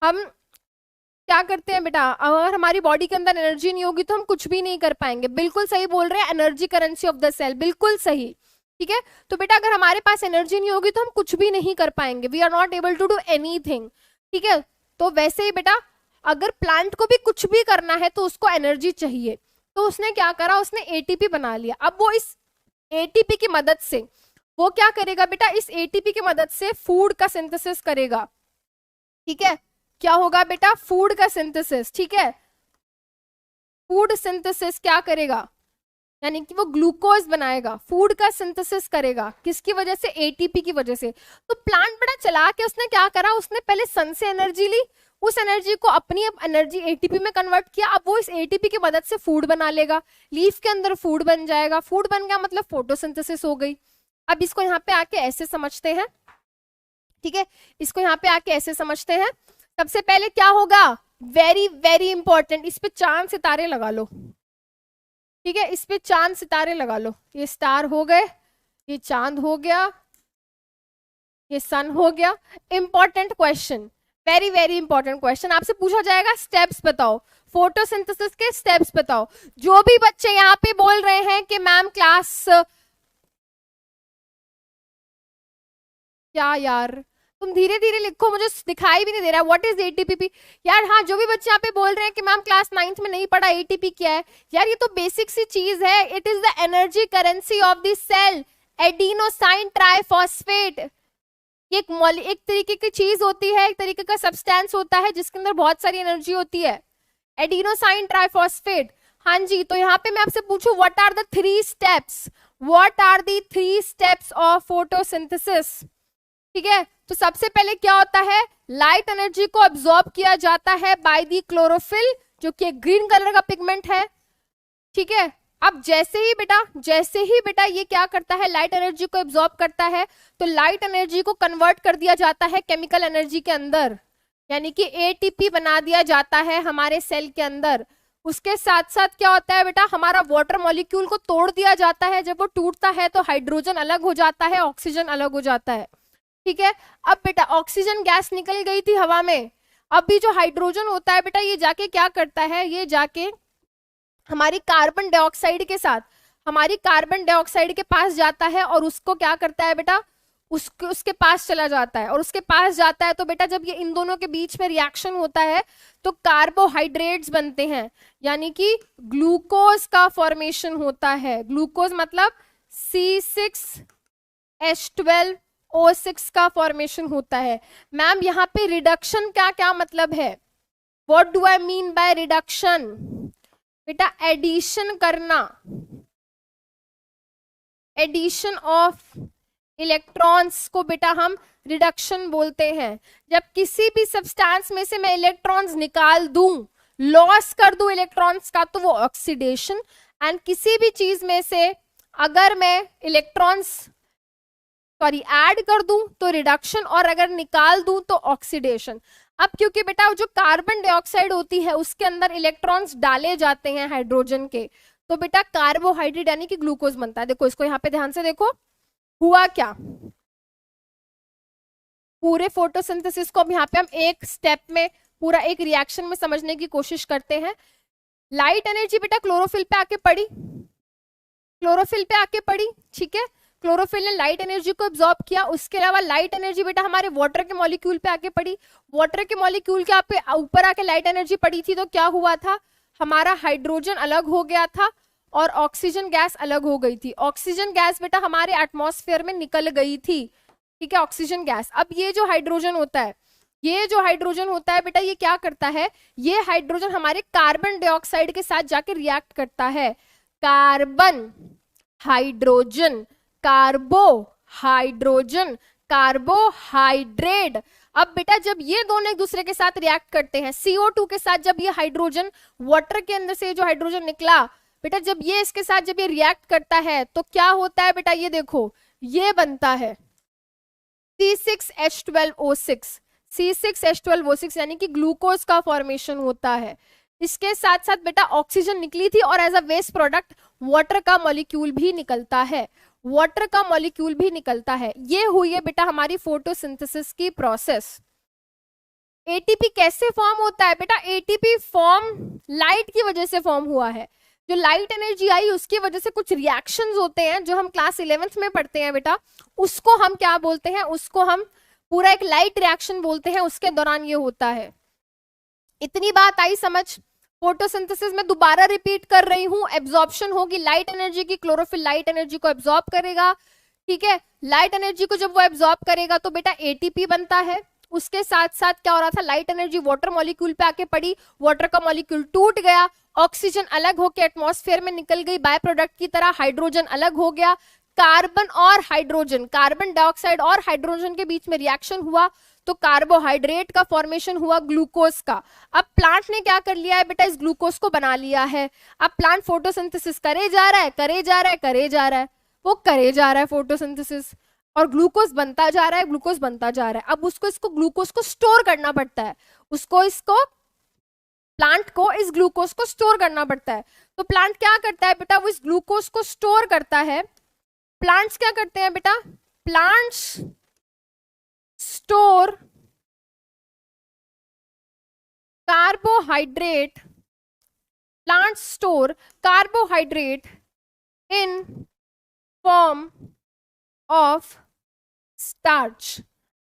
हम क्या करते हैं बेटा, अगर हमारी बॉडी के अंदर एनर्जी नहीं होगी तो हम कुछ भी नहीं कर पाएंगे। बिल्कुल सही बोल रहे हैं, energy currency of the cell, बिल्कुल सही। ठीक है, तो बेटा अगर हमारे पास एनर्जी नहीं होगी तो हम कुछ भी नहीं कर पाएंगे, we are not able to do anything. ठीक है, तो वैसे ही बेटा अगर प्लांट को भी कुछ भी करना है तो उसको एनर्जी चाहिए, तो उसने क्या करा, उसने एटीपी बना लिया। अब वो इस एटीपी की मदद से वो क्या करेगा बेटा, इस एटीपी की मदद से फूड का सिंथेसिस करेगा। ठीक है, क्या होगा बेटा, फूड का सिंथेसिस। ठीक है, फूड सिंथेसिस क्या करेगा, यानी कि वो ग्लूकोज बनाएगा, फूड का सिंथेसिस करेगा, किसकी वजह से, एटीपी की वजह से। तो प्लांट बड़ा चला के उसने क्या करा, उसने पहले सन से एनर्जी ली, उस एनर्जी को अपनी एनर्जी एटीपी में कन्वर्ट किया। अब वो इस एटीपी की मदद से फूड बना लेगा, लीफ के अंदर फूड बन जाएगा, फूड बन गया मतलब फोटोसिंथेसिस हो गई। अब इसको यहाँ पे आके ऐसे समझते हैं। ठीक है, इसको यहाँ पे आके ऐसे समझते हैं। सबसे पहले क्या होगा, वेरी वेरी इंपॉर्टेंट, इस पे चांद सितारे लगा लो। ठीक है, इस पे चांद सितारे लगा लो, ये स्टार हो गए, ये चांद हो गया, ये सन हो गया। Important question, very very important question, आपसे पूछा जाएगा स्टेप्स बताओ, फोटोसिंथेसिस के स्टेप्स बताओ। जो भी बच्चे यहाँ पे बोल रहे हैं कि मैम क्लास, क्या यार तुम धीरे धीरे लिखो, मुझे दिखाई भी नहीं दे रहा व्हाट इज एटीपी यार। हाँ, जो भी बच्चे यहाँ पे बोल रहे हैं कि मैम क्लास 9th में नहीं पढ़ा एटीपी क्या है, यार ये तो बेसिक सी चीज है। It is the energy currency of the cell, adenosine triphosphate. एक तरीके की चीज होती है, एक तरीके का सब्सटेंस होता है जिसके अंदर बहुत सारी एनर्जी होती है, एडिनोसाइन ट्राइफॉस्फेट। हाँ जी, तो यहाँ पे मैं आपसे पूछूं what are the 3 steps, what are the 3 steps of photosynthesis. ठीक है, तो सबसे पहले क्या होता है, लाइट एनर्जी को अब्सॉर्ब किया जाता है बाय द क्लोरोफिल, जो कि ग्रीन कलर का पिगमेंट है। ठीक है, अब जैसे ही बेटा ये क्या करता है, लाइट एनर्जी को एब्सॉर्ब करता है, तो लाइट एनर्जी को कन्वर्ट कर दिया जाता है केमिकल एनर्जी के अंदर, यानी कि एटीपी बना दिया जाता है हमारे सेल के अंदर। उसके साथ साथ क्या होता है बेटा, हमारा वाटर मॉलिक्यूल को तोड़ दिया जाता है। जब वो टूटता है तो हाइड्रोजन अलग हो जाता है, ऑक्सीजन अलग हो जाता है। ठीक है, अब बेटा ऑक्सीजन गैस निकल गई थी हवा में, अभी जो हाइड्रोजन होता है बेटा ये जाके क्या करता है, ये जाके हमारी कार्बन डाइऑक्साइड के साथ, हमारी कार्बन डाइऑक्साइड के पास जाता है और उसको क्या करता है बेटा, उसके पास चला जाता है। और उसके पास जाता है तो बेटा जब ये इन दोनों के बीच में रिएक्शन होता है तो कार्बोहाइड्रेट्स बनते हैं, यानी कि ग्लूकोज का फॉर्मेशन होता है। ग्लूकोज मतलब C6H12O6 का फॉर्मेशन होता है। मैम यहाँ पे रिडक्शन का क्या मतलब है, what do I mean by reduction? बेटा एडिशन करना, एडिशन ऑफ इलेक्ट्रॉन्स को बेटा हम रिडक्शन बोलते हैं। जब किसी भी सब्सटेंस में से मैं इलेक्ट्रॉन्स निकाल दूं, लॉस कर दूं इलेक्ट्रॉन्स का, तो वो ऑक्सीडेशन। एंड किसी भी चीज में से अगर मैं इलेक्ट्रॉन्स ऐड कर दूं तो रिडक्शन, और अगर निकाल दूं तो ऑक्सीडेशन। अब क्योंकि बेटा जो कार्बन डाइऑक्साइड होती है उसके अंदर इलेक्ट्रॉन्स डाले जाते हैं हाइड्रोजन के, तो बेटा कार्बोहाइड्रेट यानी कि ग्लूकोज बनता है। देखो इसको यहाँ पे ध्यान से देखो, हुआ क्या, पूरे फोटोसिंथेसिस को अब यहाँ पे हम एक स्टेप में, पूरा एक रिएक्शन में समझने की कोशिश करते हैं। लाइट एनर्जी बेटा क्लोरोफिल पे आके पड़ी, क्लोरोफिल पे आके पड़ी, ठीक है, क्लोरोफिल ने लाइट एनर्जी को एब्जॉर्ब किया। उसके अलावा लाइट एनर्जी बेटा हमारे वाटर के मॉलिक्यूल पे आके पड़ी, वाटर के मॉलिक्यूल के ऊपर आके लाइट एनर्जी पड़ी थी, तो क्या हुआ था, हमारा हाइड्रोजन अलग हो गया था और ऑक्सीजन गैस अलग हो गई थी। ऑक्सीजन गैस बेटा हमारे एटमॉस्फेयर में निकल गई थी, ठीक है, ऑक्सीजन गैस। अब ये जो हाइड्रोजन होता है, ये जो हाइड्रोजन होता है बेटा, ये क्या करता है, ये हाइड्रोजन हमारे कार्बन डाइऑक्साइड के साथ जाके रिएक्ट करता है। Carbon hydrogen, कार्बो hydrogen, carbohydrate. अब बेटा जब ये दोनों एक दूसरे के साथ रिएक्ट करते हैं, CO2 के साथ, जब ये हाइड्रोजन वाटर के अंदर से जो हाइड्रोजन निकला बेटा, जब ये इसके साथ जब ये रिएक्ट करता है तो क्या होता है बेटा, ये देखो ये बनता है C6H12O6, C6H12O6 यानी कि ग्लूकोज का फॉर्मेशन होता है। इसके साथ साथ बेटा ऑक्सीजन निकली थी और as a waste product water का मॉलिक्यूल भी निकलता है, वाटर का मॉलिक्यूल भी निकलता है। ये हुई है बेटा हमारी फोटोसिंथेसिस की प्रोसेस। एटीपी कैसे फॉर्म होता है बेटा, एटीपी फॉर्म लाइट की वजह से फॉर्म हुआ है। जो लाइट एनर्जी आई उसकी वजह से कुछ रिएक्शंस होते हैं जो हम क्लास 11th में पढ़ते हैं बेटा, उसको हम क्या बोलते हैं, उसको हम पूरा एक लाइट रिएक्शन बोलते हैं, उसके दौरान ये होता है। इतनी बात आई समझ। फोटोसिंथेसिस में दोबारा रिपीट कर रही हूं, एब्जॉर्प्शन होगी लाइट एनर्जी की, क्लोरोफिल लाइट एनर्जी को एब्जॉर्ब करेगा, ठीक है। लाइट एनर्जी को जब वो एब्जॉर्ब करेगा तो बेटा एटीपी बनता है। उसके साथ साथ क्या हो रहा था, लाइट एनर्जी वाटर मॉलिक्यूल पे आके पड़ी, वाटर का मॉलिक्यूल टूट गया, ऑक्सीजन अलग होकर एटमॉस्फेयर में निकल गई, बाय प्रोडक्ट की तरह हाइड्रोजन अलग हो गया, कार्बन और हाइड्रोजन, कार्बन डाइऑक्साइड और हाइड्रोजन के बीच में रिएक्शन हुआ तो कार्बोहाइड्रेट का फॉर्मेशन हुआ ग्लूकोज का। अब प्लांट ने क्या कर लिया है बेटा, इस ग्लूकोज को बना लिया है। अब प्लांट फोटोसिंथेसिस करे जा रहा है, करे जा रहा है, करे जा रहा है, वो करे जा रहा है फोटोसिंथेसिस, और ग्लूकोज बनता जा रहा है, ग्लूकोज बनता जा रहा है। अब उसको इसको ग्लूकोज को स्टोर करना पड़ता है, उसको इसको प्लांट को इस ग्लूकोज को स्टोर करना पड़ता है। तो प्लांट क्या करता है बेटा, वो इस ग्लूकोज को स्टोर करता है। प्लांट्स क्या करते हैं बेटा, plants store carbohydrate, plants store carbohydrate in form of starch.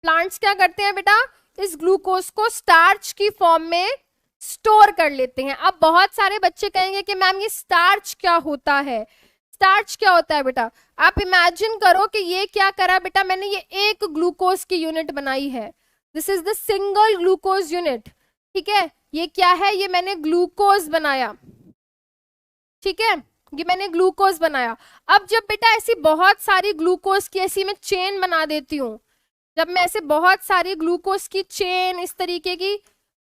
Plants क्या करते हैं बेटा, इस ग्लूकोज को स्टार्च की फॉर्म में स्टोर कर लेते हैं। अब बहुत सारे बच्चे कहेंगे कि मैम ये स्टार्च क्या होता है, स्टार्च क्या होता है बेटा। आप इमेजिन करो कि ये क्या करा बेटा, मैंने ये एक ग्लूकोज की यूनिट बनाई है, this is the single glucose unit, ठीक है। ये क्या है, ये मैंने ग्लूकोज बनाया, ठीक है, ये मैंने ग्लूकोज बनाया। अब जब बेटा ऐसी बहुत सारी ग्लूकोज की ऐसी मैं चेन बना देती हूँ, जब मैं ऐसे बहुत सारी ग्लूकोज की चेन इस तरीके की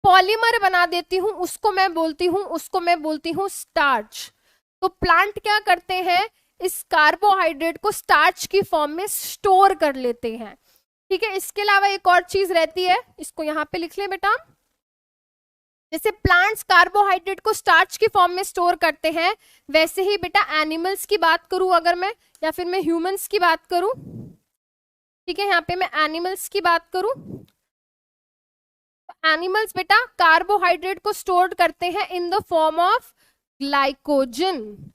पॉलीमर बना देती हूँ, उसको मैं बोलती हूँ स्टार्च। तो प्लांट क्या करते हैं, इस कार्बोहाइड्रेट को स्टार्च की फॉर्म में स्टोर कर लेते हैं, ठीक है। इसके अलावा एक और चीज रहती है, इसको यहाँ पे लिख ले बेटा, जैसे प्लांट्स कार्बोहाइड्रेट को स्टार्च की फॉर्म में स्टोर करते हैं, वैसे ही बेटा एनिमल्स की बात करूं अगर मैं, या फिर मैं ह्यूमंस की बात करूं, ठीक है, यहाँ पे मैं एनिमल्स की बात करूं, एनिमल्स बेटा कार्बोहाइड्रेट को स्टोर करते हैं in the form of glycogen.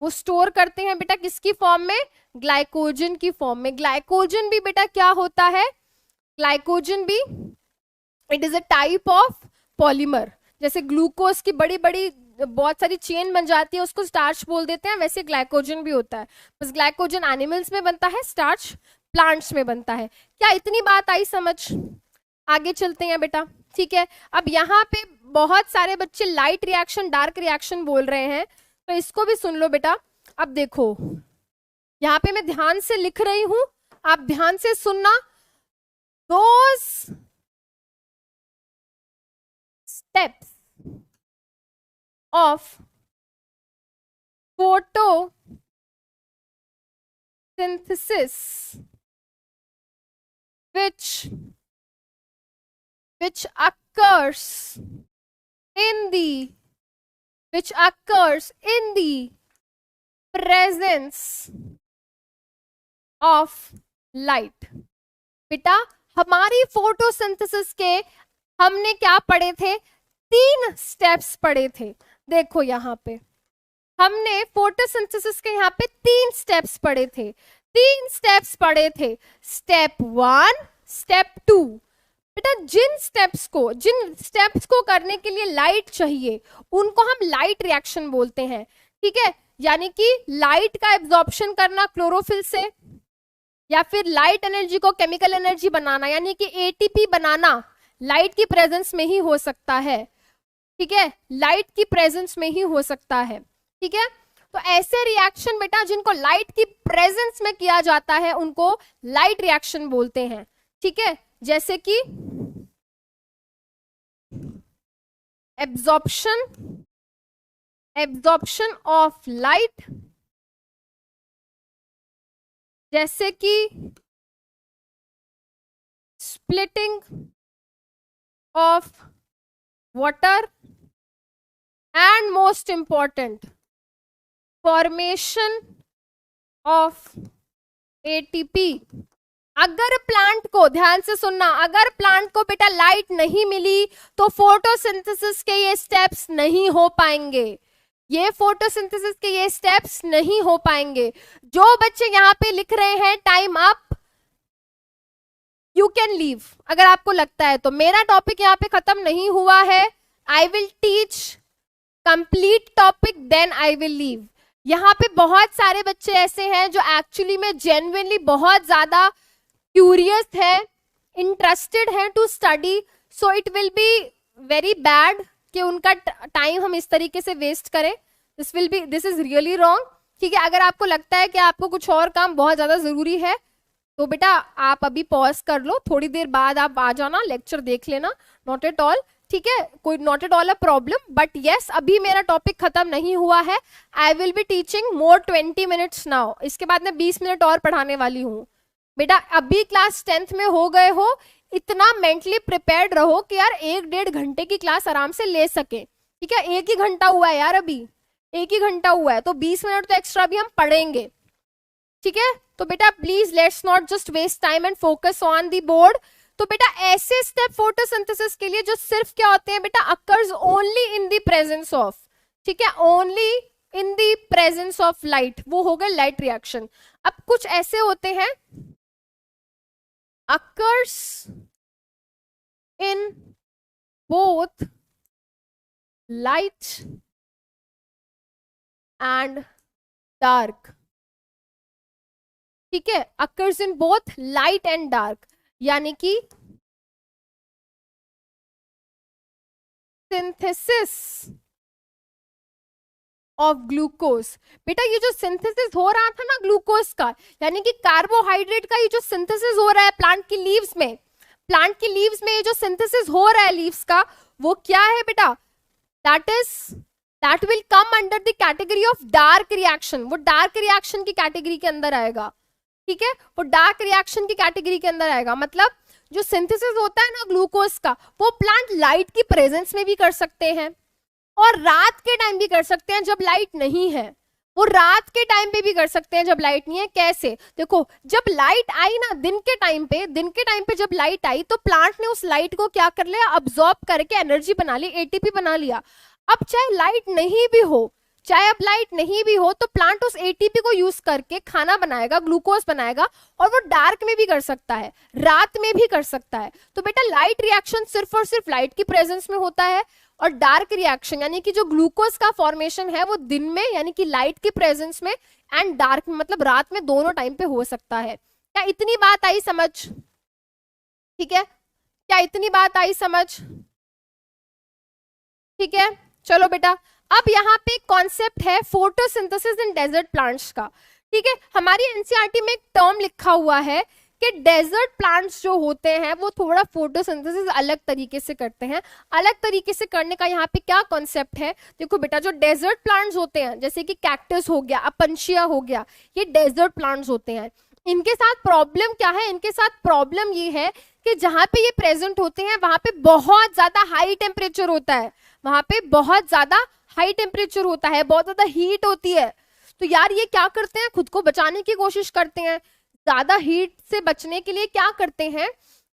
वो स्टोर करते हैं बेटा किसकी फॉर्म में, ग्लाइकोजन की फॉर्म में। ग्लाइकोजन भी बेटा क्या होता है, ग्लाइकोजन भी it is a type of polymer. जैसे ग्लूकोज की बड़ी बड़ी बहुत सारी चेन बन जाती है, उसको स्टार्च बोल देते हैं, वैसे ग्लाइकोजन भी होता है। बस ग्लाइकोजन एनिमल्स में बनता है, स्टार्च प्लांट्स में बनता है। क्या इतनी बात आई समझ? आगे चलते हैं बेटा, ठीक है। अब यहाँ पे बहुत सारे बच्चे लाइट रिएक्शन डार्क रिएक्शन बोल रहे हैं, तो इसको भी सुन लो बेटा। अब देखो यहाँ पे मैं ध्यान से लिख रही हूं, आप ध्यान से सुनना। Those steps of photosynthesis which occurs in the presence of light। बेटा हमारी फोटोसिंथेसिस के हमने क्या पढ़े थे, 3 स्टेप्स पढ़े थे। देखो यहाँ पे हमने फोटोसिंथेसिस के यहाँ पे 3 स्टेप्स पढ़े थे, 3 स्टेप्स पढ़े थे। Step 1, step 2। बेटा जिन स्टेप्स को करने के लिए लाइट चाहिए उनको हम लाइट रिएक्शन बोलते हैं, ठीक है। यानी कि लाइट का एब्जॉर्प्शन करना क्लोरोफिल से, या फिर लाइट एनर्जी को केमिकल एनर्जी बनाना, यानी कि एटीपी बनाना लाइट की प्रेजेंस में ही हो सकता है, ठीक है, लाइट की प्रेजेंस में ही हो सकता है, ठीक है। तो ऐसे रिएक्शन बेटा जिनको लाइट की प्रेजेंस में किया जाता है उनको लाइट रिएक्शन बोलते हैं, ठीक है। जैसे कि एब्जॉर्प्शन ऑफ लाइट, जैसे कि splitting of water, and most important formation of ATP. अगर प्लांट को, ध्यान से सुनना, अगर प्लांट को बेटा लाइट नहीं मिली तो फोटोसिंथेसिस के ये स्टेप्स नहीं हो पाएंगे, ये फोटोसिंथेसिस के ये स्टेप्स नहीं हो पाएंगे। जो बच्चे यहाँ पे लिख रहे हैं time up, you can leave अगर आपको लगता है तो। मेरा टॉपिक यहाँ पे खत्म नहीं हुआ है, I will teach complete topic then I will leave. यहाँ पे बहुत सारे बच्चे ऐसे हैं जो एक्चुअली में जेन्युइनली बहुत ज्यादा क्यूरियस है, इंटरेस्टेड है to study, so it will be very bad कि उनका टाइम हम इस तरीके से वेस्ट करें। दिस इज रियली रॉन्ग, ठीक है। अगर आपको लगता है कि आपको कुछ और काम बहुत ज्यादा जरूरी है तो बेटा आप अभी पॉज कर लो, थोड़ी देर बाद आप आ जाना, लेक्चर देख लेना, नॉट एट ऑल, ठीक है, कोई not at all a problem. But yes, अभी मेरा टॉपिक खत्म नहीं हुआ है, I will be teaching more 20 minutes now. इसके बाद मैं 20 मिनट और पढ़ाने वाली हूँ। बेटा अभी क्लास 10th में हो गए हो, इतना मेंटली प्रिपेयर्ड रहो कि यार 1-1.5 घंटे की क्लास आराम से ले सके, ठीक है। 1 ही घंटा हुआ है यार, अभी 1 ही घंटा हुआ है, तो 20 मिनट तो एक्स्ट्रा भी हम पढ़ेंगे, ठीक है। तो बेटा please let's not just waste time and focus on the board. तो बेटा ऐसे स्टेप फोटोसिंथेसिस के लिए जो सिर्फ क्या होते हैं बेटा, occurs only in the presence of, ठीक है, only in the presence of light, वो हो गए लाइट रिएक्शन। अब कुछ ऐसे होते हैं occurs in both light and dark, ठीक है, occurs in both light and dark, यानी कि सिंथेसिस ऑफ ग्लूकोज। बेटा ये जो सिंथेसिस हो रहा था ना ग्लूकोज का, यानी कि कार्बोहाइड्रेट का, ये जो सिंथेसिस हो रहा है प्लांट की लीव्स में, ये जो सिंथेसिस हो रहा है लीव्स का, वो क्या है बेटा, that will come under the category of dark reaction. वो डार्क रिएक्शन की कैटेगरी के अंदर आएगा, ठीक है, वो डार्क रिएक्शन की कैटेगरी के अंदर आएगा। मतलब जो सिंथेसिस होता है ना ग्लूकोज का, वो प्लांट लाइट की प्रेजेंस में भी कर सकते हैं और रात के टाइम भी कर सकते हैं जब लाइट नहीं है। वो रात के टाइम पे भी कर सकते हैं जब लाइट नहीं है। कैसे? देखो, जब लाइट आई ना दिन के टाइम पे जब लाइट आई तो प्लांट ने उस लाइट को क्या कर लिया, अब्सॉर्ब करके एनर्जी बना ली, एटीपी बना लिया। अब चाहे लाइट नहीं भी हो तो प्लांट उस एटीपी को यूज करके खाना बनाएगा, ग्लूकोज बनाएगा, और वो डार्क में भी कर सकता है, रात में भी कर सकता है। तो बेटा लाइट रिएक्शन सिर्फ और सिर्फ लाइट की प्रेजेंस में होता है, और डार्क रिएक्शन यानी कि जो ग्लूकोज का फॉर्मेशन है वो दिन में यानी कि लाइट की प्रेजेंस में एंड डार्क में मतलब रात में दोनों टाइम पे हो सकता है। क्या इतनी बात आई समझ? ठीक है, क्या इतनी बात आई समझ? ठीक है, चलो बेटा, अब यहाँ पे कॉन्सेप्ट है फोटोसिंथेसिस इन डेजर्ट प्लांट्स का। ठीक है, हमारी एनसीईआरटी में एक टर्म लिखा हुआ है कि डेजर्ट प्लांट्स जो होते हैं वो थोड़ा फोटोसिंथेसिस अलग तरीके से करते हैं। अलग तरीके से करने का यहाँ पे क्या कॉन्सेप्ट है? देखो बेटा, जो डेजर्ट प्लांट्स होते हैं जैसे कि कैक्टस हो गया, अपंशिया हो गया, ये डेजर्ट प्लांट्स होते हैं। इनके साथ प्रॉब्लम क्या है? इनके साथ प्रॉब्लम ये है कि जहां पे ये प्रेजेंट होते हैं वहां पे बहुत ज्यादा हाई टेम्परेचर होता है, वहां पे बहुत ज्यादा हाई टेम्परेचर होता है, बहुत ज्यादा हीट होती है। तो यार ये क्या करते हैं, खुद को बचाने की कोशिश करते हैं। ज्यादा हीट से बचने के लिए क्या करते हैं,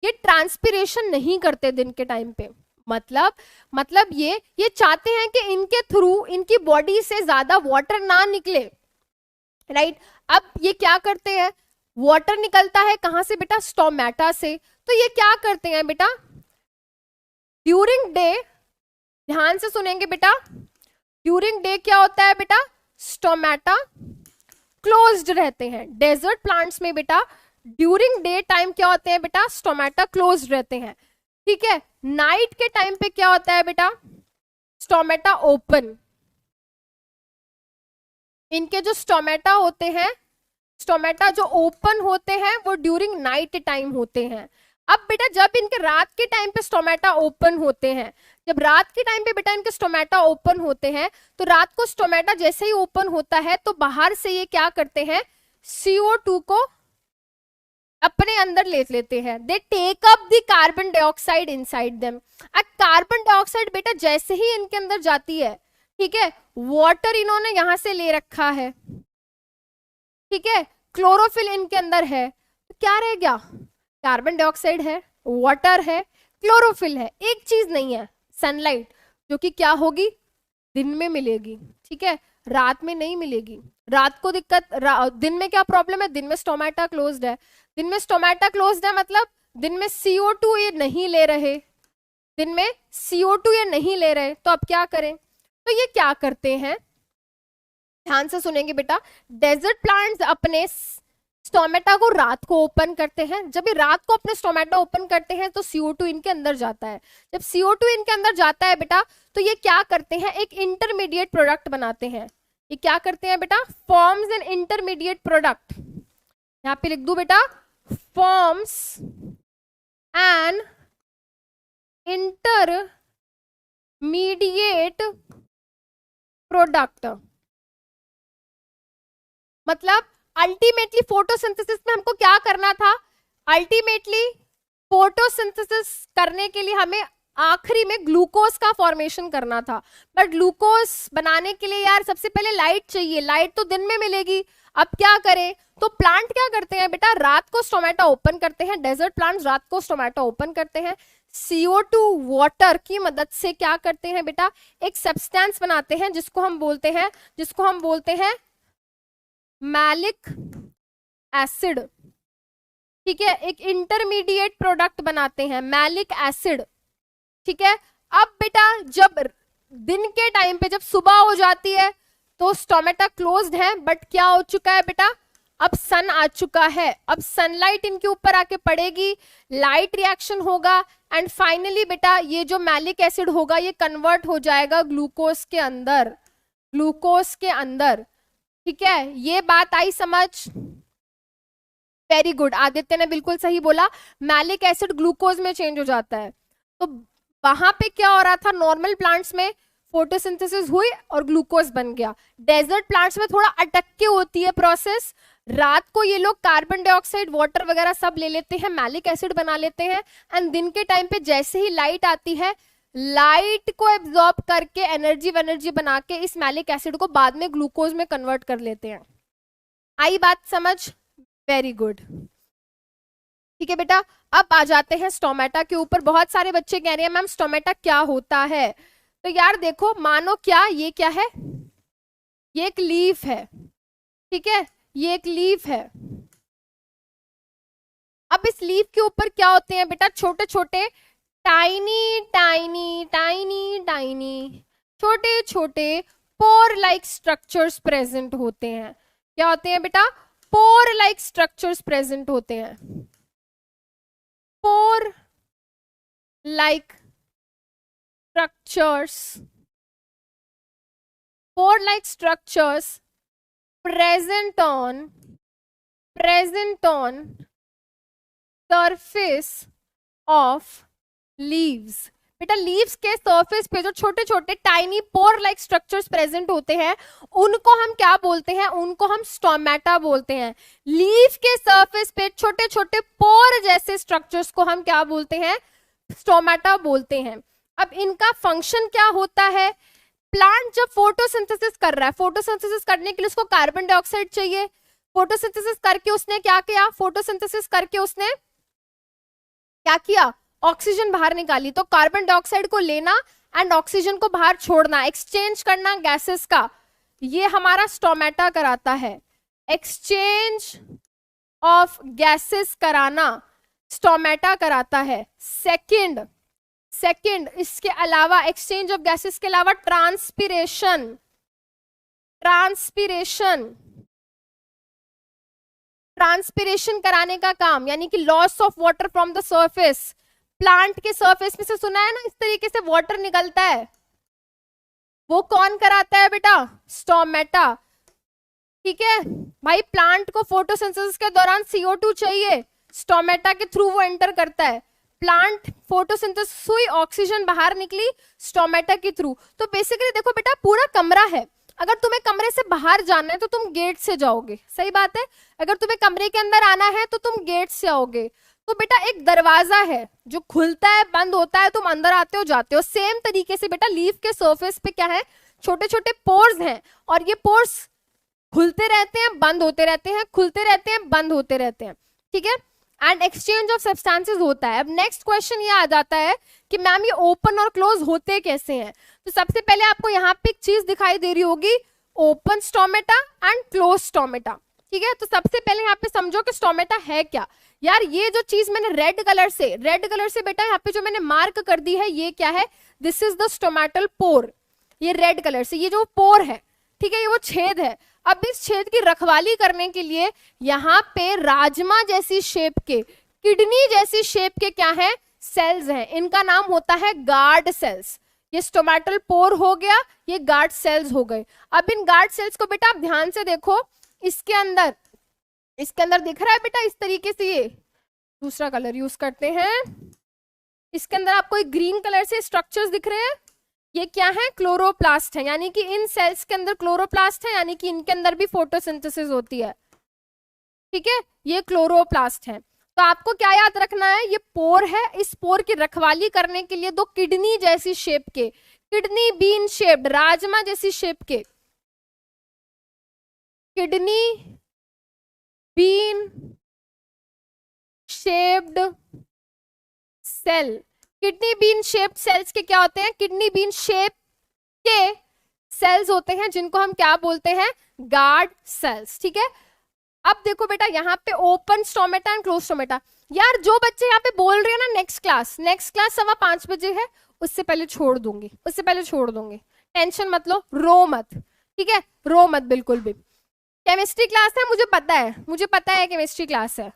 ये ट्रांसपिरेशन नहीं करते दिन के टाइम पे। मतलब ये चाहते हैं कि इनके थ्रू इनकी बॉडी से ज्यादा वाटर ना निकले, राइट। अब ये क्या करते हैं, वाटर निकलता है कहां से बेटा? स्टोमेटा से। तो ये क्या करते हैं बेटा, ड्यूरिंग डे, ध्यान से सुनेंगे बेटा, ड्यूरिंग डे क्या होता है बेटा? स्टोमेटा क्लोज्ड रहते हैं। डेजर्ट प्लांट्स में बेटा ड्यूरिंग डे टाइम क्या होते हैं बेटा? स्टोमेटा क्लोज्ड रहते हैं। ठीक है, नाइट के टाइम पे क्या होता है बेटा? Stomata open. इनके जो स्टोमेटा होते हैं, स्टोमेटा जो ओपन होते हैं वो ड्यूरिंग नाइट टाइम होते हैं। अब बेटा जब इनके रात के टाइम पे स्टोमेटा ओपन होते हैं, जब रात के टाइम पे बेटा इनके स्टोमेटा ओपन होते हैं, तो रात को स्टोमेटा जैसे ही ओपन होता है तो बाहर से ये क्या करते हैं, CO2 को अपने अंदर ले लेते हैं। They take up the carbon dioxide inside them. अब कार्बन डाइऑक्साइड बेटा जैसे ही इनके अंदर जाती है, ठीक है, वाटर इन्होंने यहां से ले रखा है, ठीक है, क्लोरोफिल इनके अंदर है, तो क्या रह गया? कार्बन डाइऑक्साइड है, वाटर है, क्लोरोफिल है, एक चीज नहीं है, सनलाइट, जो कि क्या होगी? दिन में मिलेगी, ठीक है, रात में नहीं मिलेगी। रात को दिक्कत, दिन में क्या प्रॉब्लम है? दिन में स्टोमेटा क्लोज्ड है। दिन में स्टोमेटा क्लोज्ड है मतलब दिन में CO2 ये नहीं ले रहे, दिन में CO2 ये नहीं ले रहे, तो अब क्या करें? तो ये क्या करते हैं, ध्यान से सुनेंगे बेटा, डेजर्ट प्लांट्स अपने स्टोमेटा को रात को ओपन करते हैं। जब ये रात को अपने स्टोमेटा ओपन करते हैं तो CO2 इनके अंदर जाता है। जब CO2 इनके अंदर जाता है बेटा, तो ये क्या करते हैं, एक इंटरमीडिएट प्रोडक्ट बनाते हैं। ये क्या करते हैं बेटा? Forms an intermediate product. यहां पे लिख दू बेटा, फॉर्म्स एन इंटरमीडिएट प्रोडक्ट। मतलब अल्टीमेटली फोटोसिंथेसिस में हमको क्या करना था? अल्टीमेटली फोटोसिंथेसिस करने के लिए हमें आखिरी में ग्लूकोज का फॉर्मेशन करना था। बट ग्लूकोज बनाने के लिए यार सबसे पहले लाइट चाहिए, लाइट तो दिन में मिलेगी। अब क्या करें? तो प्लांट क्या करते हैं बेटा? रात को स्टोमेटा ओपन करते हैं। डेजर्ट प्लांट्स रात को स्टोमेटा ओपन करते हैं, CO2 वाटर की मदद से क्या करते हैं बेटा? एक सब्सटेंस बनाते हैं जिसको हम बोलते हैं मैलिक एसिड। ठीक है, एक इंटरमीडिएट प्रोडक्ट बनाते हैं, मैलिक एसिड। ठीक है, अब बेटा जब दिन के टाइम पे जब सुबह हो जाती है तो स्टोमेटा क्लोज्ड है, बट क्या हो चुका है बेटा? अब सन आ चुका है। अब सनलाइट इनके ऊपर आके पड़ेगी, लाइट रिएक्शन होगा एंड फाइनली बेटा ये जो मैलिक एसिड होगा ये कन्वर्ट हो जाएगा ग्लूकोज के अंदर। ठीक है, ये बात आई समझ? वेरी गुड, आदित्य ने बिल्कुल सही बोला, मैलिक एसिड ग्लूकोज में चेंज हो जाता है। तो वहां पे क्या हो रहा था? नॉर्मल प्लांट्स में फोटोसिंथेसिस हुई और ग्लूकोज बन गया। डेजर्ट प्लांट्स में थोड़ा अटक के होती है प्रोसेस, रात को ये लोग कार्बन डाइऑक्साइड, वाटर वगैरह सब ले लेते हैं, मैलिक एसिड बना लेते हैं, एंड दिन के टाइम पे जैसे ही लाइट आती है, लाइट को एब्जॉर्ब करके एनर्जी बना के इस मैलिक एसिड को बाद में ग्लूकोज में कन्वर्ट कर लेते हैं। आई बात समझ? Very good. ठीक है बेटा, अब आ जाते हैं स्टोमेटा के ऊपर। बहुत सारे बच्चे कह रहे हैं मैम स्टोमेटा क्या होता है? तो यार देखो, मानो क्या ये क्या है, ये एक लीफ है, ठीक है, ये एक लीफ है। अब इस लीफ के ऊपर क्या होते हैं बेटा? छोटे छोटे टाइनी टाइनी टाइनी टाइनी छोटे छोटे पोर लाइक स्ट्रक्चर्स प्रेजेंट होते हैं। क्या होते हैं बेटा? पोर लाइक स्ट्रक्चर्स प्रेजेंट होते हैं। Pore like structures, pore like structures present on surface of leaves। बेटा लीव्स के सरफेस पे जो छोटे छोटे tiny pore like structures present होते हैं, उनको हम क्या बोलते हैं? उनको हम स्टोमेटा बोलते हैं। लीफ के सरफेस पे छोटे छोटे पोर जैसे स्ट्रक्चर्स को हम क्या बोलते हैं? स्टोमेटा बोलते हैं। अब इनका फंक्शन क्या होता है? प्लांट जब फोटोसिंथेसिस कर रहा है, फोटोसिंथेसिस करने के लिए उसको कार्बन डाइऑक्साइड चाहिए। फोटोसिंथेसिस करके उसने क्या किया? फोटोसिंथेसिस करके उसने क्या किया? ऑक्सीजन बाहर निकाली। तो कार्बन डाइऑक्साइड को लेना एंड ऑक्सीजन को बाहर छोड़ना, एक्सचेंज करना गैसेस का, ये हमारा स्टोमेटा कराता है। एक्सचेंज ऑफ गैसेस कराना स्टोमेटा कराता है। सेकंड, इसके अलावा एक्सचेंज ऑफ गैसेस के अलावा ट्रांसपिरेशन कराने का काम, यानी कि loss of water from the surface. Plant के सरफेस में से सुना है ना इस तरीके से वाटर निकलता है, वो कौन कराता है बेटा? स्टोमेटा। ठीक है भाई, प्लांट को फोटोसिंथेसिस के दौरान CO2 चाहिए, स्टोमेटा के थ्रू वो एंटर करता है। प्लांट फोटोसिंथेसिस हुई, ऑक्सीजन बाहर निकली स्टोमेटा के थ्रू। तो बेसिकली देखो बेटा, पूरा कमरा है, अगर तुम्हें कमरे से बाहर जाना है तो तुम गेट से जाओगे, सही बात है। अगर तुम्हें कमरे के अंदर आना है तो तुम गेट से आओगे। तो बेटा एक दरवाजा है जो खुलता है, बंद होता है, तुम अंदर आते हो जाते हो। सेम तरीके से बेटा लीफ के सरफेस पे क्या है? छोटे छोटे पोर्स हैं, और ये पोर्स खुलते रहते हैं, बंद होते रहते हैं, खुलते रहते हैं, बंद होते रहते हैं। ठीक है, एंड एक्सचेंज ऑफ सब्सटेंसेस होता है। अब नेक्स्ट क्वेश्चन ये आ जाता है कि मैम ये ओपन और क्लोज होते कैसे हैं? तो सबसे पहले आपको यहाँ पे एक चीज दिखाई दे रही होगी, open stomata and close stomata. ठीक है, तो सबसे पहले यहाँ पे समझो कि स्टोमेटा है क्या। यार ये जो चीज मैंने रेड कलर से बेटा यहाँ पे जो मैंने मार्क कर दी है, ये क्या है? This is the stomatal pore. ये रेड कलर से ये जो पोर है, ठीक है, ये वो छेद है। अब इस छेद की रखवाली करने के लिए यहाँ पे राजमा जैसी शेप के, किडनी जैसी शेप के क्या है? सेल्स हैं। इनका नाम होता है गार्ड सेल्स। ये स्टोमेटल पोर हो गया, ये गार्ड सेल्स हो गए। अब इन गार्ड सेल्स को बेटा आप ध्यान से देखो, इसके अंदर दिख रहा है बेटा इस तरीके से, ये दूसरा कलर यूज करते हैं। इसके अंदर आपको एक ग्रीन कलर से स्ट्रक्चर्स दिख रहे हैं, ये क्या है? क्लोरोप्लास्ट है, यानी कि इन सेल्स के अंदर क्लोरोप्लास्ट है, यानी कि इनके अंदर भी फोटोसिंथेसिस होती है। ठीक है, ये क्लोरोप्लास्ट है। तो आपको क्या याद रखना है? ये पोर है, इस पोर की रखवाली करने के लिए दो किडनी जैसी शेप के, किडनी बीन शेप्ड, राजमा जैसी शेप के, kidney bean shaped cell. Kidney bean shaped cells के क्या होते हैं? किडनी बीन शेप के सेल्स होते हैं, जिनको हम क्या बोलते हैं? Guard cells. ठीक है, अब देखो बेटा यहाँ पे open stomata and close stomata. यार जो बच्चे यहाँ पे बोल रहे हैं ना नेक्स्ट क्लास 5:15 बजे है, उससे पहले छोड़ दूंगी, टेंशन मत लो, रो मत। ठीक है, रो मत बिल्कुल भी। केमिस्ट्री क्लास है, मुझे पता है केमिस्ट्री क्लास है।